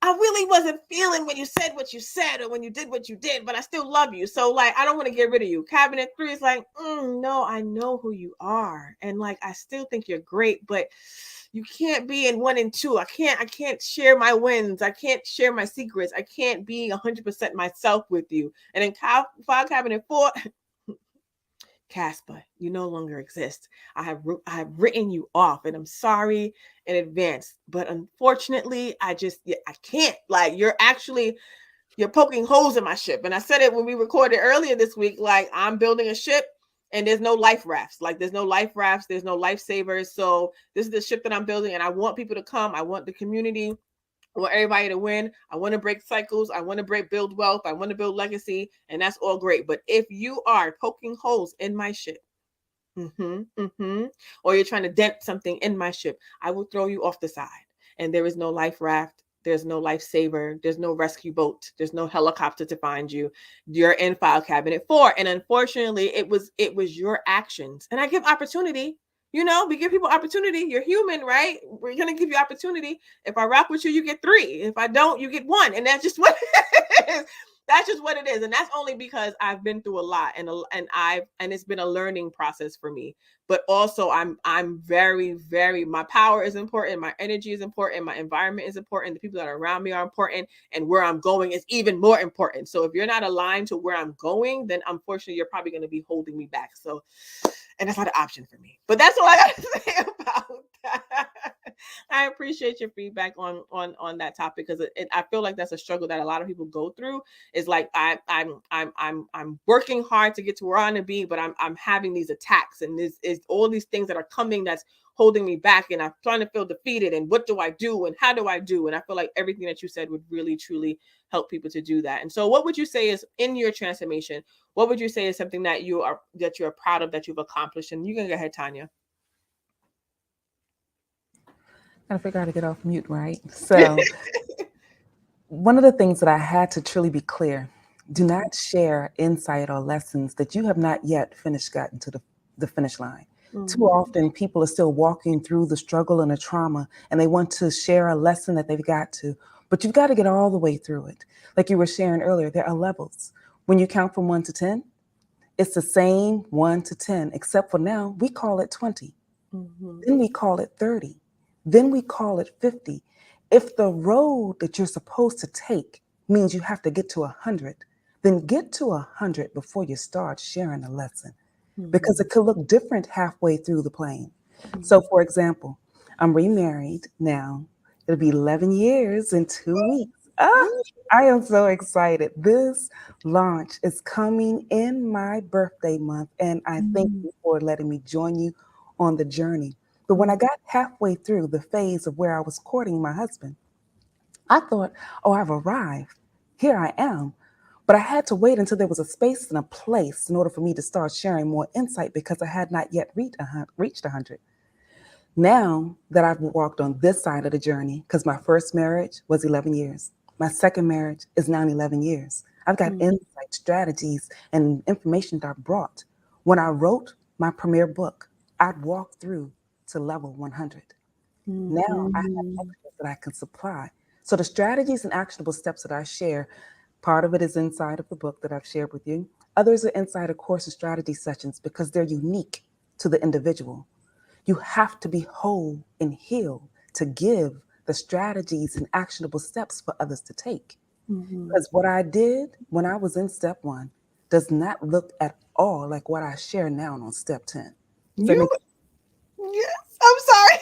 I really wasn't feeling when you said what you said or when you did what you did, but I still love you. So like, I don't want to get rid of you. Cabinet 3 is like, no, I know who you are, and like I still think you're great, but you can't be in 1 and 2. I can't share my wins. I can't share my secrets. I can't be 100% myself with you. And in file cabinet 4, Casper, you no longer exist. I have written you off, and I'm sorry in advance. But unfortunately, I can't. Like, you're poking holes in my ship. And I said it when we recorded earlier this week. Like, I'm building a ship, and there's no life rafts. Like, there's no life rafts. There's no lifesavers. So this is the ship that I'm building, and I want people to come. I want the community. I want everybody to win. I want to break cycles. I want to build wealth. I want to build legacy. And that's all great. But if you are poking holes in my ship, or you're trying to dent something in my ship, I will throw you off the side. And there is no life raft. There's no lifesaver. There's no rescue boat. There's no helicopter to find you. You're in file cabinet 4. And unfortunately, it was your actions. And I give opportunity. You know, we give people opportunity. You're human, right? We're going to give you opportunity. If I rock with you, you get 3. If I don't, you get 1. And that's just what it is. That's just what it is, and that's only because I've been through a lot, and it's been a learning process for me. But also, I'm very, very, my power is important, my energy is important, my environment is important, the people that are around me are important, and where I'm going is even more important. So if you're not aligned to where I'm going, then unfortunately you're probably going to be holding me back. So, and that's not an option for me. But that's all I got to say about that. I appreciate your feedback on that topic, because I feel like that's a struggle that a lot of people go through. Is like I'm working hard to get to where I want to be, but I'm having these attacks, and this is all these things that are coming that's holding me back, and I'm trying to feel defeated, and what do I do, and how do I do? And I feel like everything that you said would really truly help people to do that. And so what would you say is, in your transformation, what would you say is something that you're proud of, that you've accomplished? And you can go ahead, Tanya. Gotta figure out how to get off mute, right? So one of the things that I had to truly be clear: do not share insight or lessons that you have not yet gotten to the finish line. Too often people are still walking through the struggle and the trauma, and they want to share a lesson that they've got to, but you've got to get all the way through it. Like you were sharing earlier, there are levels. When you count from 1 to 10, it's the same 1 to 10, except for now we call it 20. Then we call it 30. Then we call it 50. If the road that you're supposed to take means you have to get to 100, then get to 100 before you start sharing a lesson, because it could look different halfway through the plane. So, for example, I'm remarried now. It'll be 11 years in 2 weeks. I am so excited. This launch is coming in my birthday month, and I thank you for letting me join you on the journey. But when I got halfway through the phase of where I was courting my husband, I thought, oh, I've arrived. Here I am. But I had to wait until there was a space and a place in order for me to start sharing more insight, because I had not yet reached 100. Now that I've walked on this side of the journey, because my first marriage was 11 years, my second marriage is now 11 years. I've got insight, strategies, and information that I brought. When I wrote my premiere book, I'd walk through to level 100. Now I have extras that I can supply. So the strategies and actionable steps that I share, part of it is inside of the book that I've shared with you. Others are inside of course and strategy sessions, because they're unique to the individual. You have to be whole and healed to give the strategies and actionable steps for others to take. Because what I did when I was in step 1 does not look at all like what I share now on step 10. Yes, I'm sorry.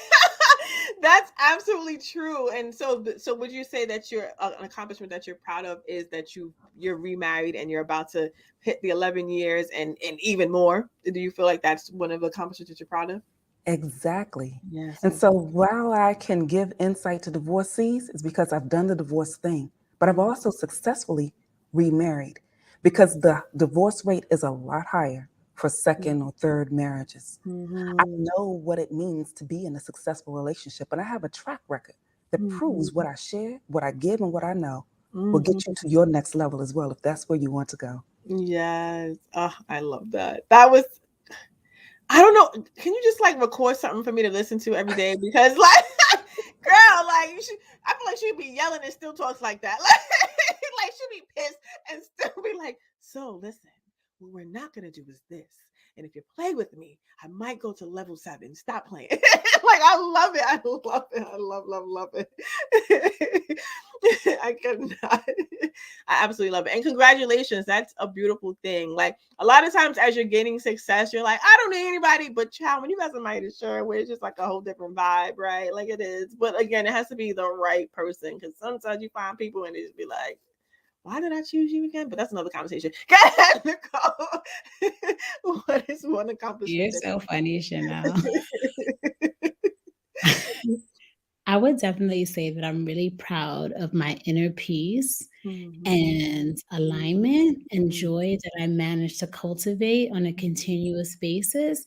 That's absolutely true. And so would you say that your an accomplishment that you're proud of is that you're remarried and you're about to hit the 11 years and even more? Do you feel like that's one of the accomplishments that you're proud of? Exactly. Yes. And so while I can give insight to divorcees, it's because I've done the divorce thing, but I've also successfully remarried, because the divorce rate is a lot higher for second or third marriages. I know what it means to be in a successful relationship, and I have a track record that proves what I share, what I give, and what I know will get you to your next level as well, if that's where you want to go. Yes. Oh, I love that. That was, I don't know. Can you just like record something for me to listen to every day? Because like, girl, like I feel like she'd be yelling and still talks like that. Like she'd be pissed and still be like, so listen, what we're not gonna do is this. And if you play with me, I might go to level 7. Stop playing. Like I love it. I love it. I love it. I could not. I absolutely love it. And congratulations. That's a beautiful thing. Like a lot of times as you're gaining success, you're like, I don't need anybody. But child, when you got somebody to share with, it's just like a whole different vibe, right? Like it is. But again, it has to be the right person, because sometimes you find people and they just be like, why did I choose you again? But that's another conversation. Go ahead, Nicole. What is one accomplishment? You're so funny, Chanel. I would definitely say that I'm really proud of my inner peace and alignment and joy that I managed to cultivate on a continuous basis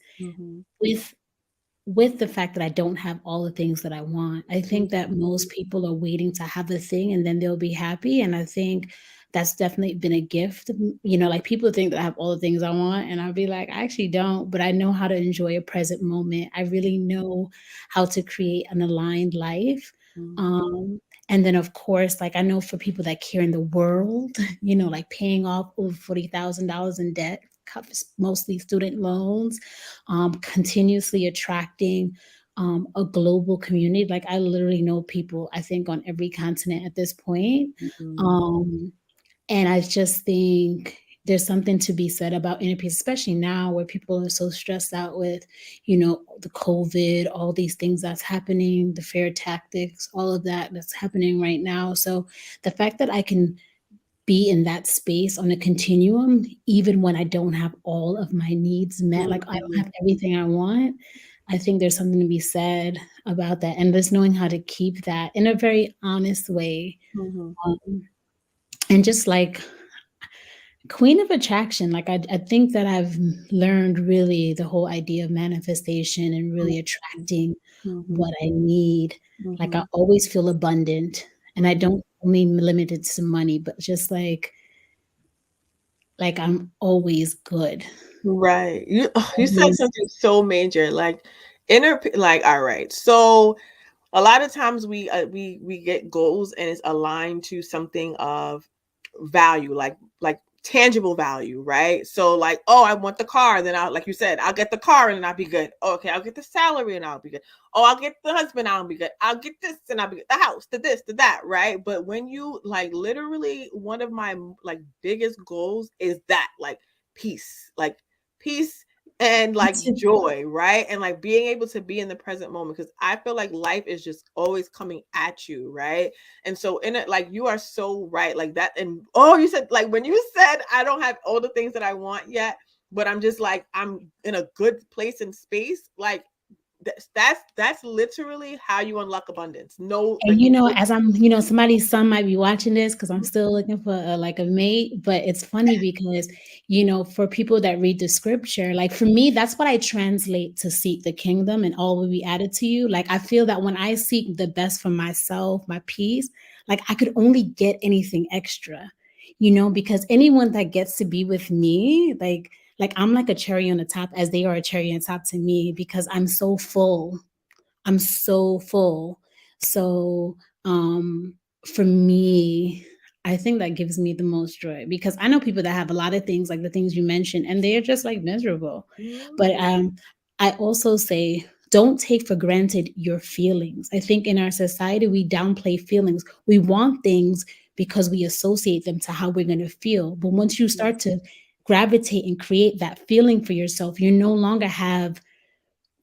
with the fact that I don't have all the things that I want. I think that most people are waiting to have a thing and then they'll be happy. And I think that's definitely been a gift. Like people think that I have all the things I want, and I'll be like, I actually don't, but I know how to enjoy a present moment. I really know how to create an aligned life. And then, of course, like I know for people that care in the world, you know, like paying off over $40,000 in debt, mostly student loans, continuously attracting a global community. Like I literally know people, I think, on every continent at this point. And I just think there's something to be said about inner peace, especially now where people are so stressed out with, you know, the COVID, all these things that's happening, the fear tactics, all of that that's happening right now. So the fact that I can be in that space on a continuum, even when I don't have all of my needs met, like I don't have everything I want. I think there's something to be said about that. And just knowing how to keep that in a very honest way. And just like Queen of Attraction, like I think that I've learned really the whole idea of manifestation and really attracting what I need. Like I always feel abundant, and I don't mean limited to money, but just like I'm always good. Right. You said Always. something so major, like like, all right. So a lot of times we get goals and it's aligned to something of value, like tangible value, right? So like, oh, I want the car, then I'll, like you said, I'll get the car and I'll be good. Oh, okay, I'll get the salary and I'll be good. Oh, I'll get the husband, I'll be good. I'll get this and I'll be good. The house, the this, the that, right? But when you like literally one of my like biggest goals is that like peace and like joy, right? And like being able to be in the present moment, because I feel like life is just always coming at you, right? And so in it, like you are so right, like that. And oh, you said like when you said I don't have all the things that I want yet, but I'm just like I'm in a good place and space, like that's literally how you unlock abundance. No, And like you know, as I'm, you know, somebody's son might be watching this because I'm still looking for like a mate. But it's funny because, you know, for people that read the scripture, like for me, that's what I translate to seek the kingdom and all will be added to you. Like I feel that when I seek the best for myself, my peace, like I could only get anything extra, you know, because anyone that gets to be with me, like I'm like a cherry on the top as they are a cherry on top to me because I'm so full. I'm so full. So for me, I think that gives me the most joy because I know people that have a lot of things like the things you mentioned and they're just like miserable. But I also say don't take for granted your feelings. I think in our society we downplay feelings. We want things because we associate them to how we're going to feel. But once you start to gravitate and create that feeling for yourself, you no longer have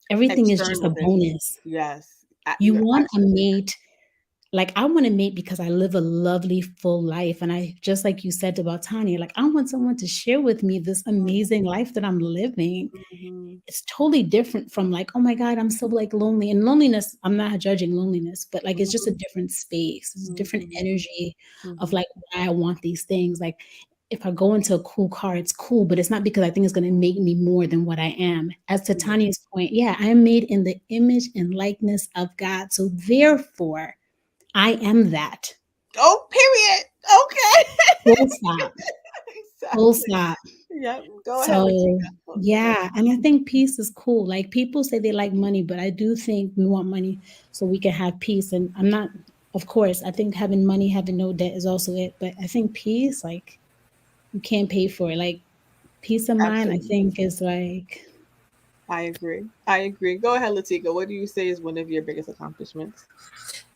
everything is just a external things. bonus. Yes. You You're want a absolutely mate. Like I want a mate because I live a lovely full life. And I just like you said about Tanya, like I want someone to share with me this amazing life that I'm living. It's totally different from like, oh my God, I'm so like lonely. And loneliness, I'm not judging loneliness, but like it's just a different space. It's a different energy of like why I want these things. Like if I go into a cool car, it's cool, but it's not because I think it's going to make me more than what I am. As to Tanya's point, yeah, I am made in the image and likeness of God. So therefore, I am that. Oh, period. Okay. Full stop. Full Exactly. stop. Yeah. Go ahead, So Latika. yeah, and I think peace is cool. Like people say they like money, but I do think we want money so we can have peace. And I'm not, of course, I think having money, having no debt is also it. But I think peace, like you can't pay for it. Like peace of mind, I Absolutely. think is like I agree. I agree. Go ahead, Latika. What do you say is one of your biggest accomplishments?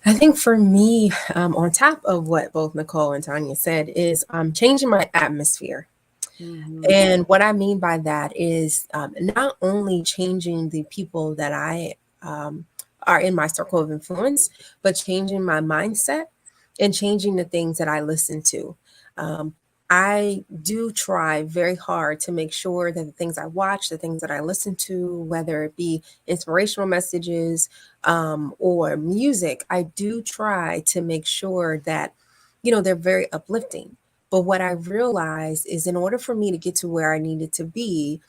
I think for me, on top of what both Nicole and Tanya said, is changing my atmosphere. And what I mean by that is not only changing the people that I are in my circle of influence, but changing my mindset and changing the things that I listen to. Um, I do try very hard to make sure that the things I watch, the things that I listen to, whether it be inspirational messages or music, I do try to make sure that, they're very uplifting. But what I realized is in order for me to get to where I needed to be,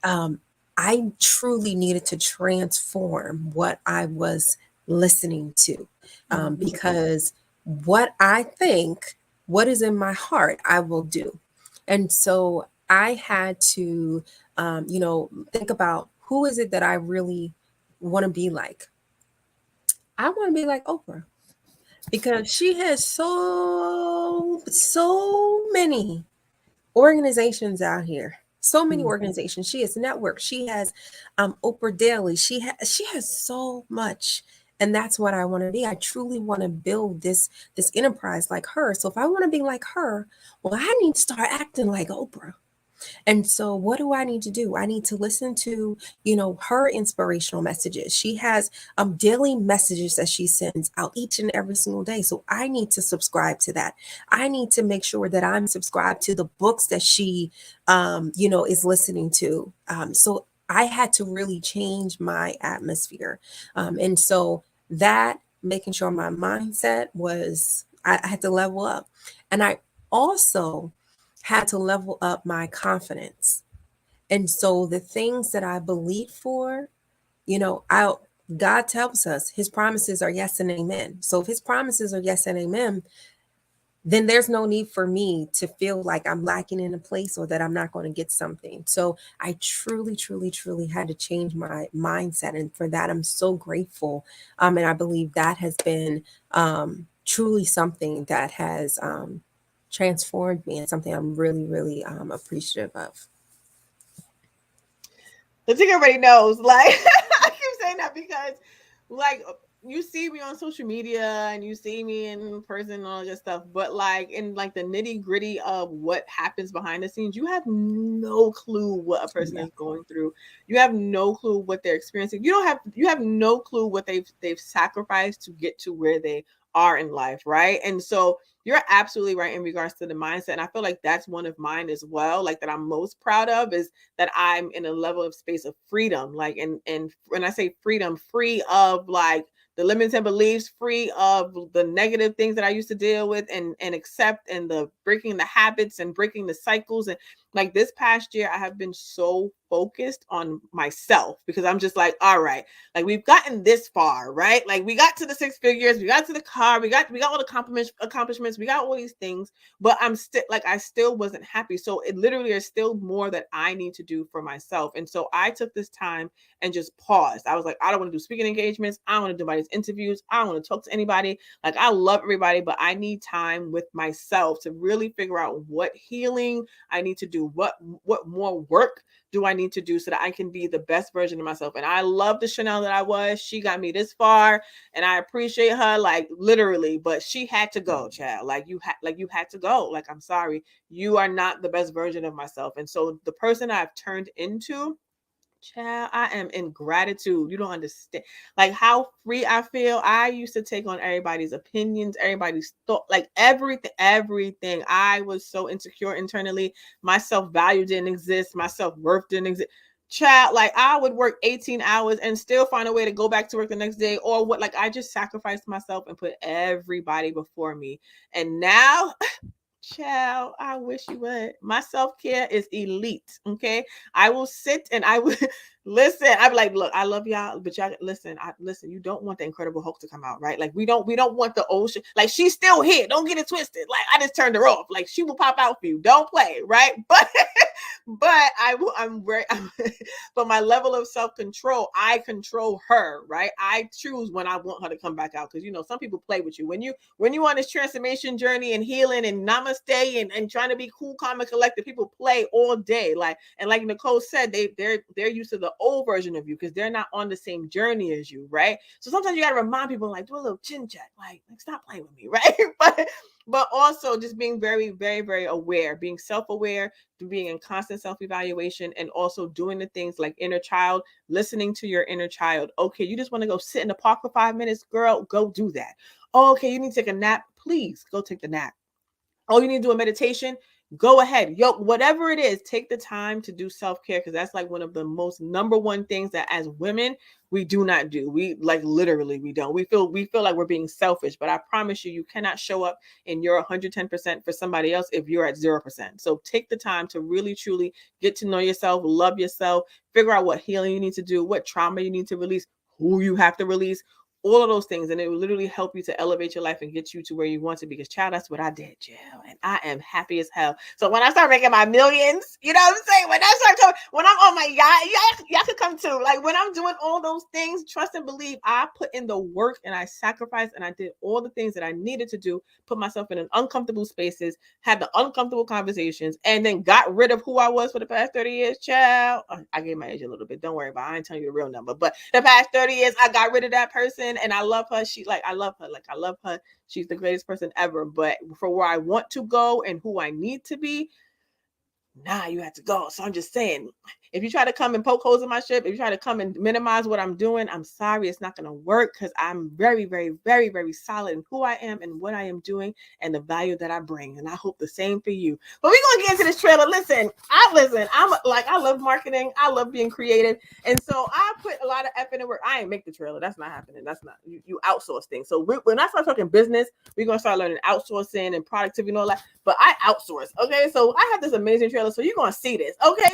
um, I truly needed to transform what I was listening to because what I think, what is in my heart, I will do. And so I had to, think about who is it that I really want to be like. I want to be like Oprah. because she has so many organizations out here. So many organizations. She has networked. She has Oprah Daily. She has so much, and that's what I want to be. I truly want to build this enterprise like her. So if I want to be like her, well, I need to start acting like Oprah. And so what do I need to do? I need to listen to, her inspirational messages. She has daily messages that she sends out each and every single day. So I need to subscribe to that. I need to make sure that I'm subscribed to the books that she, is listening to. So I had to really change my atmosphere. And so that making sure my mindset was, I had to level up. And I also had to level up my confidence. And so the things that I believe for, I God tells us his promises are yes and amen. So if his promises are yes and amen, then there's no need for me to feel like I'm lacking in a place or that I'm not going to get something. So I truly, truly, truly had to change my mindset. And for that, I'm so grateful. And I believe that has been truly something that has transformed me and something I'm really, really appreciative of. Latika already knows. Like I keep saying that because, like, you see me on social media and you see me in person and all that stuff, but like in like the nitty gritty of what happens behind the scenes, you have no clue what a person is going through. You have no clue what they're experiencing. You have no clue what they've sacrificed to get to where they are in life, right? And so you're absolutely right in regards to the mindset. And I feel like that's one of mine as well, like that I'm most proud of is that I'm in a level of space of freedom. Like, and when I say freedom, free of like the limits and beliefs, free of the negative things that I used to deal with and accept, and the breaking the habits and breaking the cycles. And like this past year, I have been so focused on myself because I'm just like, all right, like we've gotten this far, right? Like we got to the 6 figures, we got to the car, we got all the accomplishments, we got all these things, but I'm still like I still wasn't happy. So it literally is still more that I need to do for myself. And so I took this time and just paused. I was like, I don't want to do speaking engagements. I don't want to do anybody's interviews. I don't want to talk to anybody. Like I love everybody, but I need time with myself to really figure out what healing I need to do, what more work do I need to do so that I can be the best version of myself. And I love the Chanel that I was. She got me this far and I appreciate her like literally, but she had to go, child. Like you had to go. Like I'm sorry. You are not the best version of myself. And so the person I've turned into, child, I am in gratitude. You don't understand like how free I feel. I used to take on everybody's opinions, everybody's thought, like everything. I was so insecure internally. My self-value didn't exist, my self-worth didn't exist. Child, like I would work 18 hours and still find a way to go back to work the next day, or what, like I just sacrificed myself and put everybody before me. And now child, I wish you would. My self-care is elite. Okay. I will sit and I will listen. I'd be like, look, I love y'all, but y'all listen, listen, you don't want the Incredible Hulk to come out, right? Like we don't want the old shit. Like she's still here. Don't get it twisted. Like I just turned her off. Like she will pop out for you. Don't play, right? But I'm very but my level of self-control, I control her, right? I choose when I want her to come back out. Because some people play with you. When you on this transformation journey and healing and namaste and trying to be cool, calm, and collected, people play all day. Like, and like Nicole said, they're used to the old version of you because they're not on the same journey as you, right? So sometimes you gotta remind people, like, do a little chin check, like stop playing with me, right? but also just being very, very, very aware, being self-aware, being in constant self-evaluation, and also doing the things like inner child, listening to your inner child. Okay, you just want to go sit in the park for 5 minutes, girl, go do that. Oh, okay, you need to take a nap, please go take the nap. Oh, you need to do a meditation, go ahead. Yo, whatever it is, take the time to do self-care, because that's like one of the most number one things that as women we do not do. We like literally we don't. We feel like we're being selfish, but I promise you, you cannot show up and you're 110% for somebody else if you're at 0%. So take the time to really truly get to know yourself, love yourself, figure out what healing you need to do, what trauma you need to release, who you have to release, all of those things, and it will literally help you to elevate your life and get you to where you want to be. Because child, that's what I did, Jill, and I am happy as hell. So when I start making my millions, you know what I'm saying? When I start coming, when I'm on my yacht, y'all could come too. Like when I'm doing all those things, trust and believe, I put in the work and I sacrificed and I did all the things that I needed to do, put myself in an uncomfortable spaces, had the uncomfortable conversations, and then got rid of who I was for the past 30 years, child. I gave my age a little bit. Don't worry about it. I ain't telling you the real number. But the past 30 years, I got rid of that person and I love her. I love her. Like I love her. She's the greatest person ever. But for where I want to go and who I need to be, you have to go. So I'm just saying, if you try to come and poke holes in my ship, if you try to come and minimize what I'm doing, I'm sorry, it's not going to work, because I'm very, very, very, very solid in who I am and what I am doing and the value that I bring. And I hope the same for you. But we're going to get into this trailer. I love marketing. I love being creative. And so I put a lot of effort in work. I ain't make the trailer. That's not happening. That's not, you outsource things. So when I start talking business, we're going to start learning outsourcing and productivity and all that. But I outsource. Okay. So I have this amazing trailer. So you're going to see this. Okay.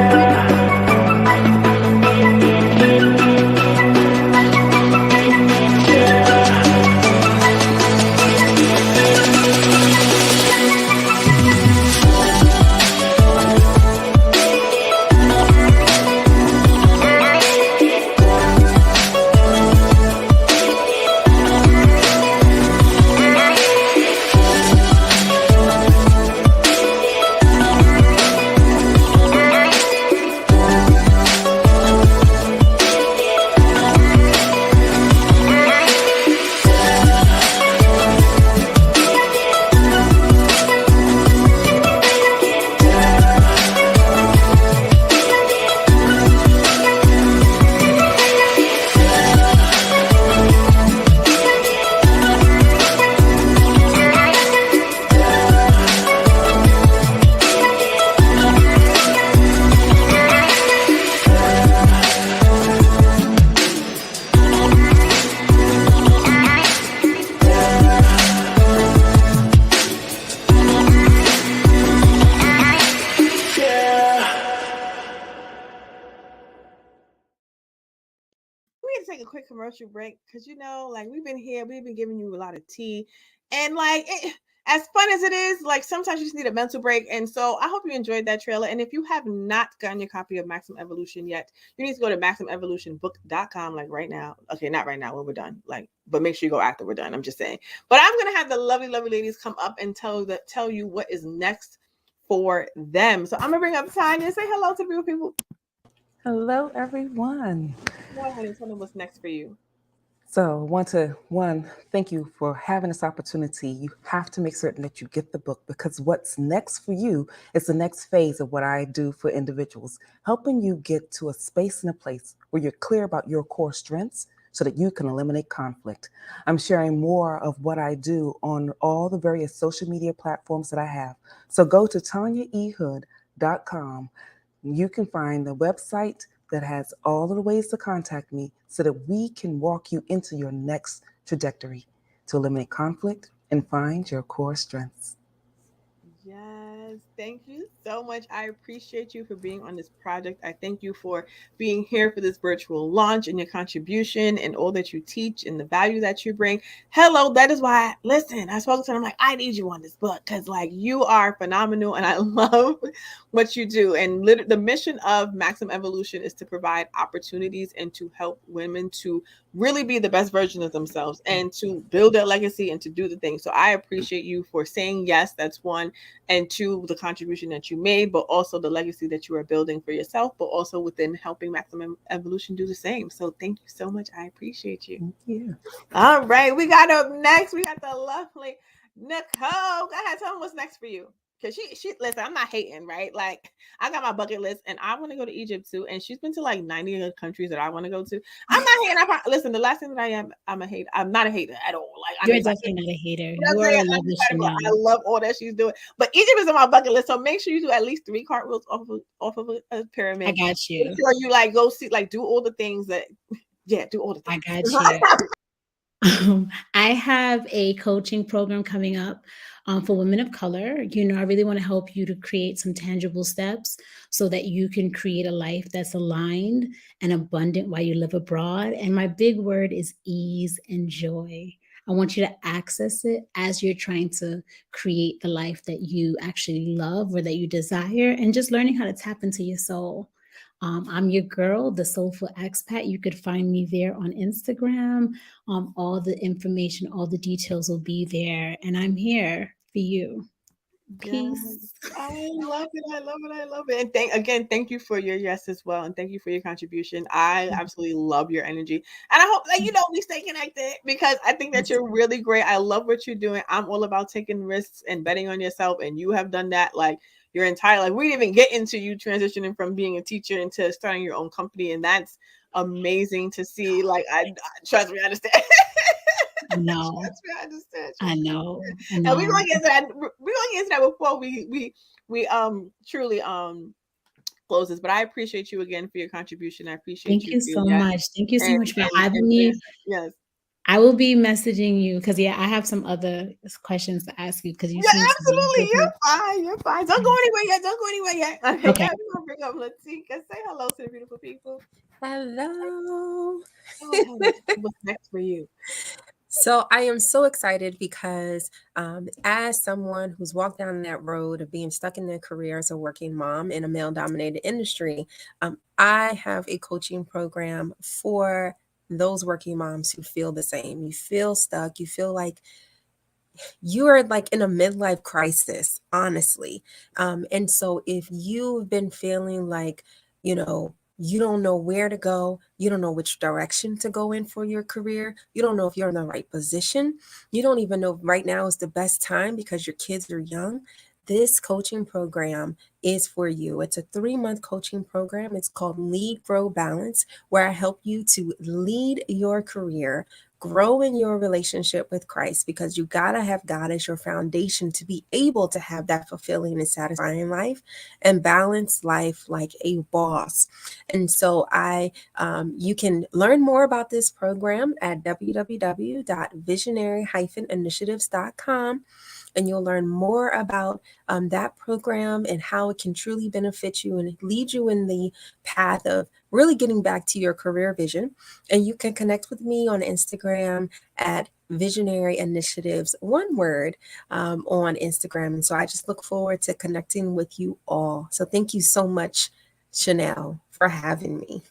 Take a quick commercial break, because we've been here, we've been giving you a lot of tea, and as fun as it is, sometimes you just need a mental break. And so I hope you enjoyed that trailer. And if you have not gotten your copy of Maximum Evolution yet, you need to go to maximumevolutionbook.com right now. Okay, not right now when we're done, but make sure you go after we're done. I'm just saying. But I'm gonna have the lovely ladies come up and tell you what is next for them. So I'm gonna bring up Tanya and say hello to beautiful people. Hello, everyone. Go ahead and tell them what's next for you. So I want to thank you for having this opportunity. You have to make certain that you get the book, because what's next for you is the next phase of what I do for individuals, helping you get to a space and a place where you're clear about your core strengths so that you can eliminate conflict. I'm sharing more of what I do on all the various social media platforms that I have. So go to tanyaehood.com. You can find the website that has all of the ways to contact me so that we can walk you into your next trajectory to eliminate conflict and find your core strengths. Yes, thank you so much. I appreciate you for being on this project. I thank you for being here for this virtual launch and your contribution and all that you teach and the value that you bring. Hello, that is why, I spoke to them, I'm like, I need you on this book, because you are phenomenal and I love what you do. And the mission of Maximum Evolution is to provide opportunities and to help women to really be the best version of themselves and to build their legacy and to do the things. So I appreciate you for saying yes, that's one, and two, the contribution that you made, but also the legacy that you are building for yourself, but also within helping Maximum Evolution do the same. So thank you so much. I appreciate you. Thank you. All right, we got up next. We got the lovely Nicole. Go ahead, tell them what's next for you. Because she listen, I'm not hating, right? I got my bucket list and I want to go to Egypt too. And she's been to 90 other countries that I want to go to. I'm not hating. Listen, the last thing that I am, I'm a hater. I'm not a hater at all. You're definitely not a hater. You are a lover. I love all that she's doing. But Egypt is on my bucket list. So make sure you do at least 3 cartwheels off of a pyramid. I got you. Make sure you go see, do all the things that, do all the things. I got you. I have a coaching program coming up for women of color. I really want to help you to create some tangible steps so that you can create a life that's aligned and abundant while you live abroad. And my big word is ease and joy. I want you to access it as you're trying to create the life that you actually love or that you desire, and just learning how to tap into your soul. I'm your girl, the Soulful Expat. You could find me there on Instagram. All the information, all the details will be there, and I'm here for you. Yes. Peace. I love it. I love it. I love it. And thank you for your yes as well. And thank you for your contribution. I absolutely love your energy. And I hope that we stay connected, because I think that you're really great. I love what you're doing. I'm all about taking risks and betting on yourself. And you have done that like your entire life. We didn't even get into you transitioning from being a teacher into starting your own company. And that's amazing to see. Like, I trust me, I understand. No, Trust me, I understand. I know. I And know. we're gonna get into that. We're gonna get into that before we truly close this. But I appreciate you again for your contribution. I appreciate Thank you you for your so yes. much. Thank you so And, much for and, having and me. yes. I will be messaging you because I have some other questions to ask you because you Yeah, seem to be absolutely. You're fine. You're fine. Don't go anywhere yet. Don't go anywhere yet. Okay, okay. yeah, we're gonna bring up Latika. Say hello to the beautiful people. Hello. Oh, hello. What's next for you? So I am so excited because as someone who's walked down that road of being stuck in their career as a working mom in a male-dominated industry, I have a coaching program for those working moms who feel the same. You feel stuck. You feel like you are like in a midlife crisis, honestly. And so if you've been feeling like, you don't know where to go, you don't know which direction to go in for your career, you don't know if you're in the right position, you don't even know if right now is the best time because your kids are young, this coaching program is for you. It's a 3-month coaching program. It's called Lead, Grow, Balance, where I help you to lead your career, grow in your relationship with Christ, because you got to have God as your foundation to be able to have that fulfilling and satisfying life and balance life like a boss. And so you can learn more about this program at www.visionary-initiatives.com. And you'll learn more about that program and how it can truly benefit you and lead you in the path of really getting back to your career vision. And you can connect with me on Instagram at Visionary Initiatives, one word, on Instagram. And so I just look forward to connecting with you all. So thank you so much, Chanel, for having me.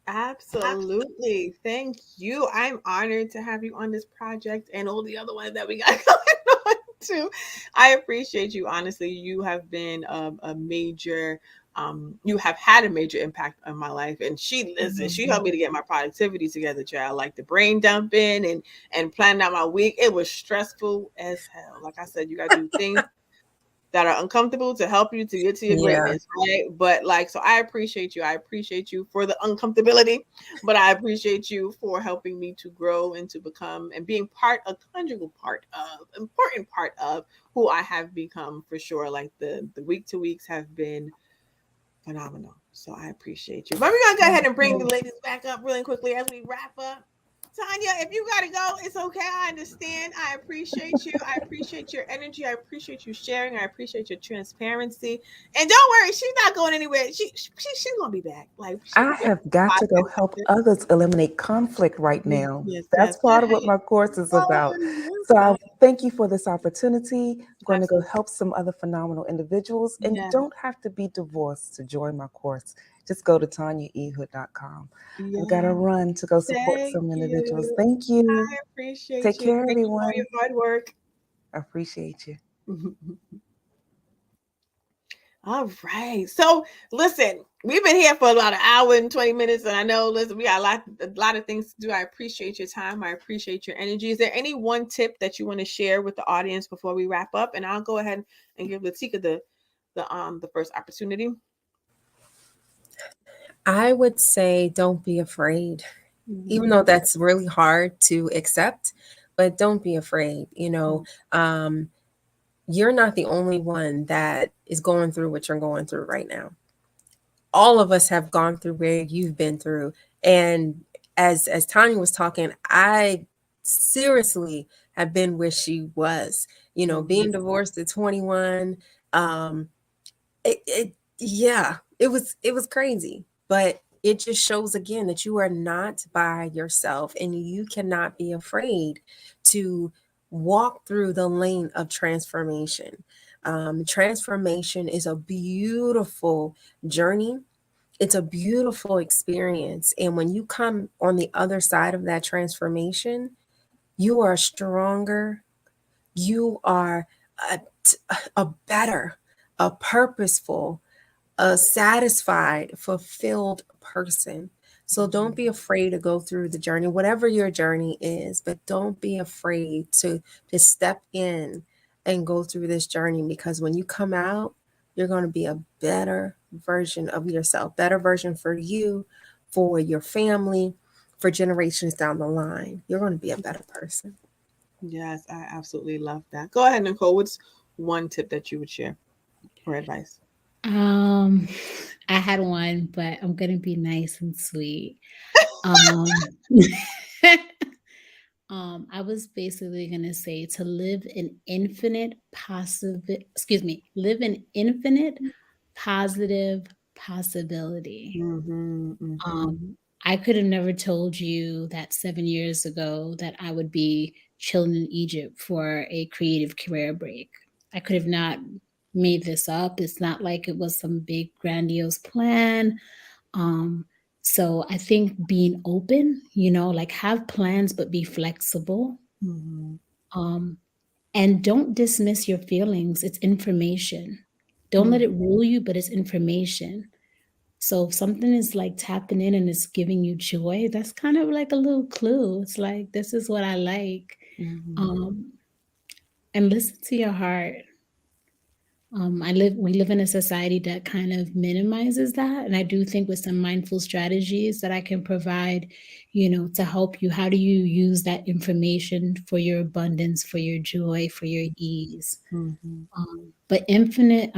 Absolutely. Thank you. I'm honored to have you on this project and all the other ones that we got going on too. I appreciate you. Honestly, you have been a major you have had a major impact on my life. And she helped me to get my productivity together, child. Like the brain dumping and planning out my week. It was stressful as hell. Like I said, you gotta do things that are uncomfortable to help you to get to your Yeah. greatness, right? But like, so I appreciate you. I appreciate you for the uncomfortability, but I appreciate you for helping me to grow and to become and being a conjugal part of, important part of who I have become for sure. Like the week to weeks have been phenomenal. So I appreciate you. But we're gonna go ahead and bring the ladies back up really quickly as we wrap up. Tanya, if you gotta go, it's okay. I understand. I appreciate you. I appreciate your energy. I appreciate you sharing. I appreciate your transparency. And don't worry, she's not going anywhere. She's gonna be back. Like I have got to go help others eliminate conflict right Yes, now. yes, That's yes. part of what my course is about. So I thank you for this opportunity. I'm going to go help some other phenomenal individuals, and you Yeah. don't have to be divorced to join my course. Just go to tanyaehud.com. I've got to Yeah. run to go support Thank some individuals. you. Thank you. I appreciate Take you. care, Thank you for everyone. your hard work. I appreciate you. All right. So listen, we've been here for about an hour and 20 minutes. And I know, listen, we got a lot of things to do. I appreciate your time. I appreciate your energy. Is there any one tip that you want to share with the audience before we wrap up? And I'll go ahead and give Latika the first opportunity. I would say don't be afraid, even though that's really hard to accept, but don't be afraid. You're not the only one that is going through what you're going through right now. All of us have gone through where you've been through. And as Tanya was talking, I seriously have been where she was. Being divorced at 21, it was crazy, but it just shows again that you are not by yourself, and you cannot be afraid to walk through the lane of transformation. Transformation is a beautiful journey. It's a beautiful experience. And when you come on the other side of that transformation, you are stronger. You are a, a better, a purposeful, a satisfied, fulfilled person. So don't be afraid to go through the journey, whatever your journey is, but don't be afraid to step in and go through this journey, because when you come out, you're going to be a better version of yourself, better version for you, for your family, for generations down the line. You're going to be a better person. Yes, I absolutely love that. Go ahead, Nicole. What's one tip that you would share or advice? I had one, but I'm gonna be nice and sweet. Um, I was basically gonna say to live an infinite live an infinite positive possibility. Mm-hmm, mm-hmm, I could have never told you that 7 years ago that I would be chilling in Egypt for a creative career break. I could have not made this up. It's not like it was some big grandiose plan. Um, so I think being open, like have plans but be flexible. mm-hmm, Um, and don't dismiss your feelings. It's information. Don't let it rule you, but it's information. So if something is like tapping in and it's giving you joy, that's kind of like a little clue. It's like, this is what I like. mm-hmm, Um, and listen to your heart. We live in a society that kind of minimizes that. And I do think with some mindful strategies that I can provide, to help you, how do you use that information for your abundance, for your joy, for your ease? mm-hmm, But infinite,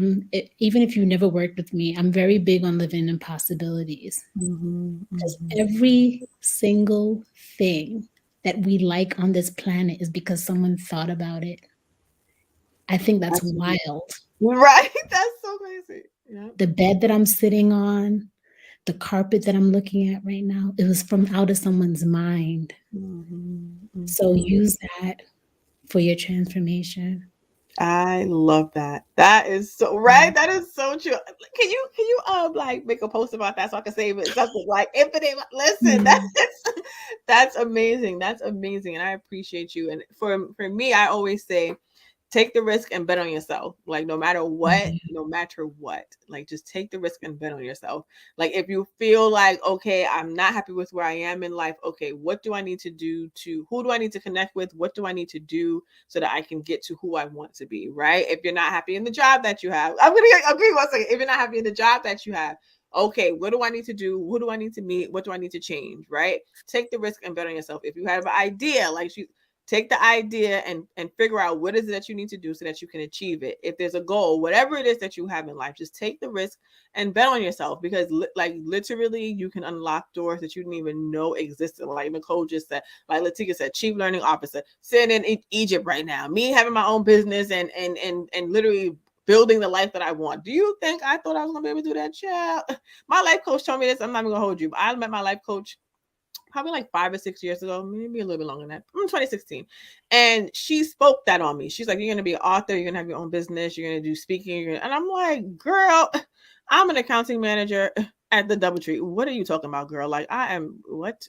even if you never worked with me, I'm very big on living in possibilities. mm-hmm, Because mm-hmm. every single thing that we like on this planet is because someone thought about it. I think that's That's wild. right. That's so crazy. Yeah. The bed that I'm sitting on, the carpet that I'm looking at right now, it was from out of someone's mind. Mm-hmm, So mm-hmm. use that for your transformation. I love that. That is so right. That is so true. Can you like make a post about that so I can save it? Something like infinite. Listen, that's amazing. That's amazing, and I appreciate you. And for me, I always say, take the risk and bet on yourself. Like no matter what, like just take the risk and bet on yourself. Like if you feel like, okay, I'm not happy with where I am in life. Okay, what do I need to do who do I need to connect with? What do I need to do so that I can get to who I want to be? Right. If you're not happy in the job that you have, I'm going to agree one second. If you're not happy in the job that you have, okay, what do I need to do? Who do I need to meet? What do I need to change? Right. Take the risk and bet on yourself. If you have an idea, take the idea and figure out what is it that you need to do so that you can achieve it. If there's a goal, whatever it is that you have in life, just take the risk and bet on yourself, because literally you can unlock doors that you didn't even know existed. Like Nicole just said, like Latika said, chief learning officer, sitting in Egypt right now, me having my own business and literally building the life that I want. Do you think I thought I was gonna be able to do that? Yeah. My life coach told me this. I'm not even gonna hold you, but I met my life coach probably like 5 or 6 years ago, maybe a little bit longer than that, 2016. And she spoke that on me. She's like, you're going to be an author, you're going to have your own business, you're going to do speaking. And I'm like, girl, I'm an accounting manager at the DoubleTree. What are you talking about, girl? Like what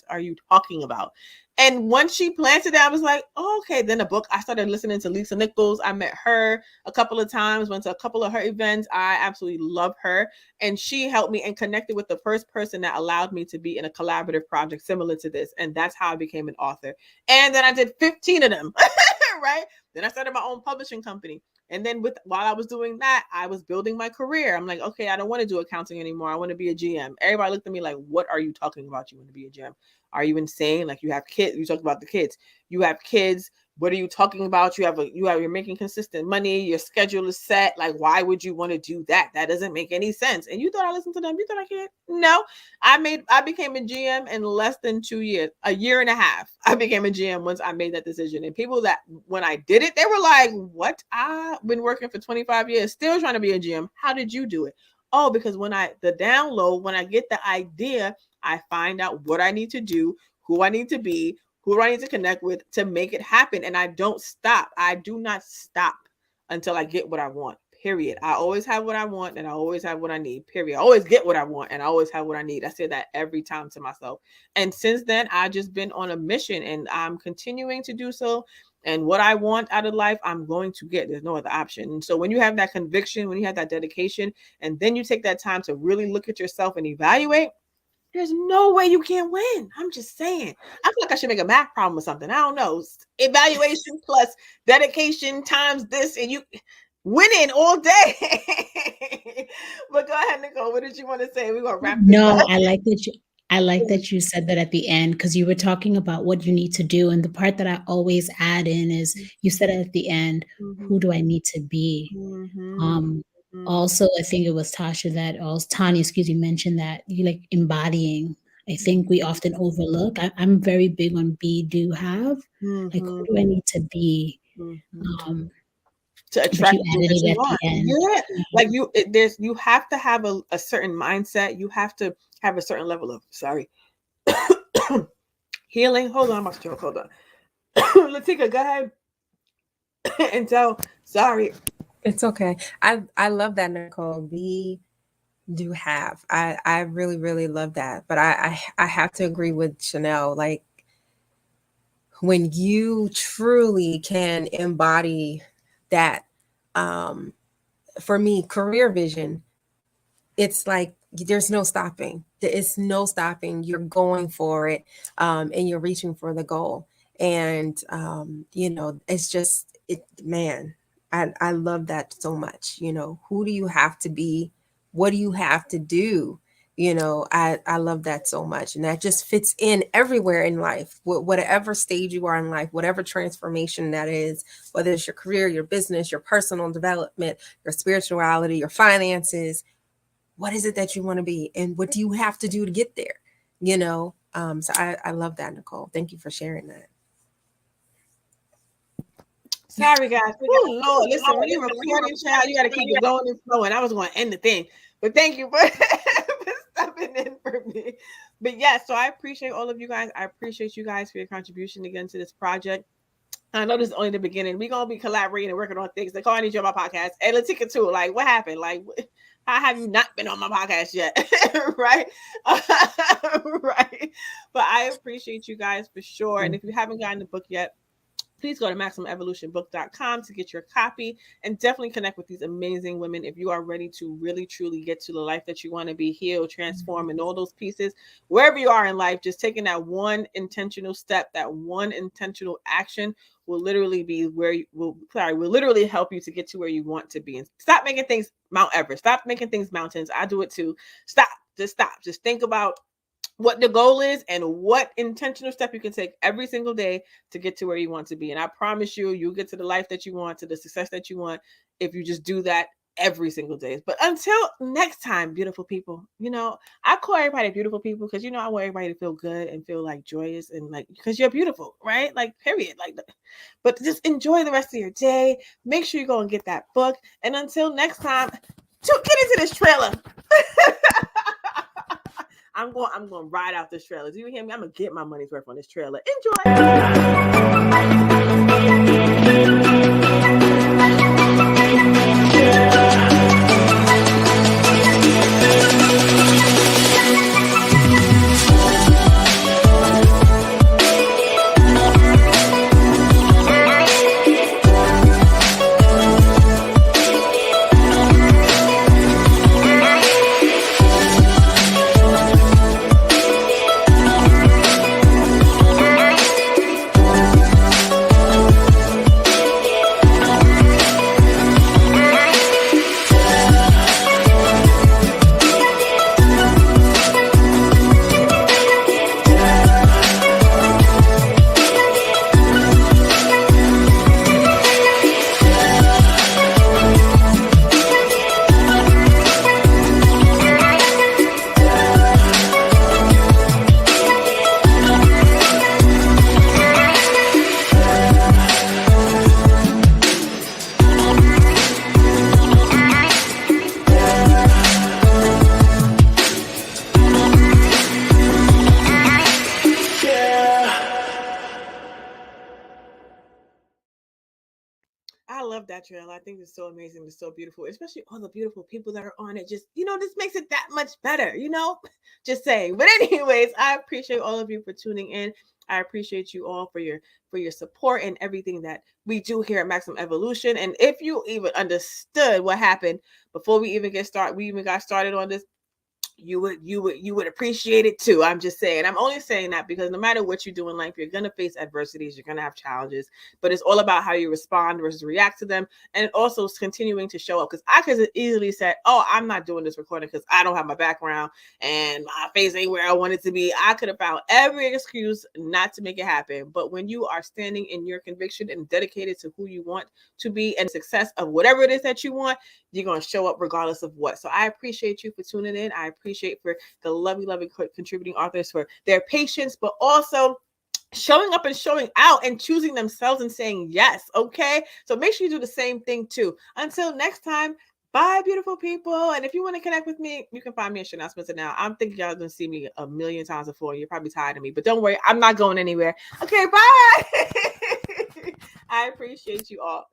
are you talking about? And once she planted that, I was like, oh, okay. Then the book, I started listening to Lisa Nichols. I met her a couple of times, went to a couple of her events. I absolutely love her. And she helped me and connected with the first person that allowed me to be in a collaborative project similar to this. And that's how I became an author. And then I did 15 of them, right? Then I started my own publishing company. And then while I was doing that, I was building my career. I'm like, okay, I don't want to do accounting anymore. I want to be a GM. Everybody looked at me like, what are you talking about? You want to be a GM? Are you insane? Like you have kids. You talked about the kids. You have kids. What are you talking about? You're making consistent money. Your schedule is set. Like, why would you want to do that? That doesn't make any sense. And you thought I listened to them? You thought I cared? No, I became a GM in less than 2 years, a year and a half. I became a GM once I made that decision. And people that when I did it, they were like, "What? I've been working for 25 years, still trying to be a GM. How did you do it?" Oh, because when I get the idea, I find out what I need to do, who I need to be, who do I need to connect with to make it happen. And I don't stop. I do not stop until I get what I want, period. I always have what I want and I always have what I need, period. I always get what I want and I always have what I need. I say that every time to myself. And since then, I've just been on a mission and I'm continuing to do so. And what I want out of life, I'm going to get. There's no other option. And so when you have that conviction, when you have that dedication, and then you take that time to really look at yourself and evaluate, there's no way you can't win. I'm just saying. I feel like I should make a math problem or something. I don't know. Evaluation plus dedication times this, and you winning all day. But go ahead, Nicole. What did you want to say? We're gonna wrap this up. I like that you said that at the end, because you were talking about what you need to do. And the part that I always add in is you said at the end, who do I need to be? Also, I think it was Tanya, mentioned that you like embodying. I think we often overlook. I'm very big on be, do, have. Like, who do I need to be? To attract you added it at the end. Yeah. Like you have to have a certain mindset. You have to have a certain level of healing. Hold on, my stroke. Hold on. Latika, go ahead and tell. Sorry. It's okay. I love that, Nicole. Be, do, have. I really, really love that. But I have to agree with Chanel. Like, when you truly can embody that, for me, career vision, it's like there's no stopping. It's no stopping. You're going for it, and you're reaching for the goal. And it's just man. I love that so much. Who do you have to be? What do you have to do? I love that so much. And that just fits in everywhere in life, whatever stage you are in life, whatever transformation that is, whether it's your career, your business, your personal development, your spirituality, your finances. What is it that you want to be? And what do you have to do to get there? So I love that, Nicole. Thank you for sharing that. Sorry, guys. Oh, Lord, listen, when you're recording, child, you got to keep it going and flowing. I was going to end the thing, but thank you for stepping in for me. But yeah, so I appreciate all of you guys. I appreciate you guys for your contribution again to this project. I know this is only the beginning. We're going to be collaborating and working on things. Nicole, I need you on my podcast. And Latika too. Like, what happened? Like, how have you not been on my podcast yet? Right? Right. But I appreciate you guys for sure. And if you haven't gotten the book yet, please go to MaximumEvolutionBook.com to get your copy and definitely connect with these amazing women if you are ready to really, truly get to the life that you want to be, healed, transform, and all those pieces. Wherever you are in life, just taking that one intentional step, that one intentional action will literally be will literally help you to get to where you want to be. And stop making things Mount Everest. Stop making things mountains. I do it too. Stop. Just think about what the goal is and what intentional step you can take every single day to get to where you want to be. And I promise you'll get to the life that you want, to the success that you want, if you just do that every single day. But until next time, beautiful people, I call everybody beautiful people because, I want everybody to feel good and feel like joyous and like, because you're beautiful, right? Like, period. Like, but just enjoy the rest of your day. Make sure you go and get that book. And until next time, get into this trailer. I'm going to ride out this trailer. Do you hear me? I'm going to get my money's worth on this trailer. Enjoy. love that trail. I think it's so amazing. It's so beautiful, especially all the beautiful people that are on it. Just, this makes it that much better, just saying. But anyways, I appreciate all of you for tuning in. I appreciate you all for your support and everything that we do here at Maximum Evolution. And if you even understood what happened before we even got started on this, you would appreciate it too. I'm just saying. I'm only saying that because no matter what you do in life, you're gonna face adversities, you're gonna have challenges, but it's all about how you respond versus react to them, and also continuing to show up. Because I could easily say, "Oh, I'm not doing this recording because I don't have my background and my face ain't where I want it to be." I could have found every excuse not to make it happen. But when you are standing in your conviction and dedicated to who you want to be and success of whatever it is that you want, you're going to show up regardless of what. So I appreciate you for tuning in. I appreciate for the lovely contributing authors for their patience, but also showing up and showing out and choosing themselves and saying yes. Okay. So make sure you do the same thing too. Until next time. Bye, beautiful people. And if you want to connect with me, you can find me at Chanel Spencer now. I'm thinking y'all gonna see me a million times before. You're probably tired of me, but don't worry, I'm not going anywhere. Okay, bye. I appreciate you all.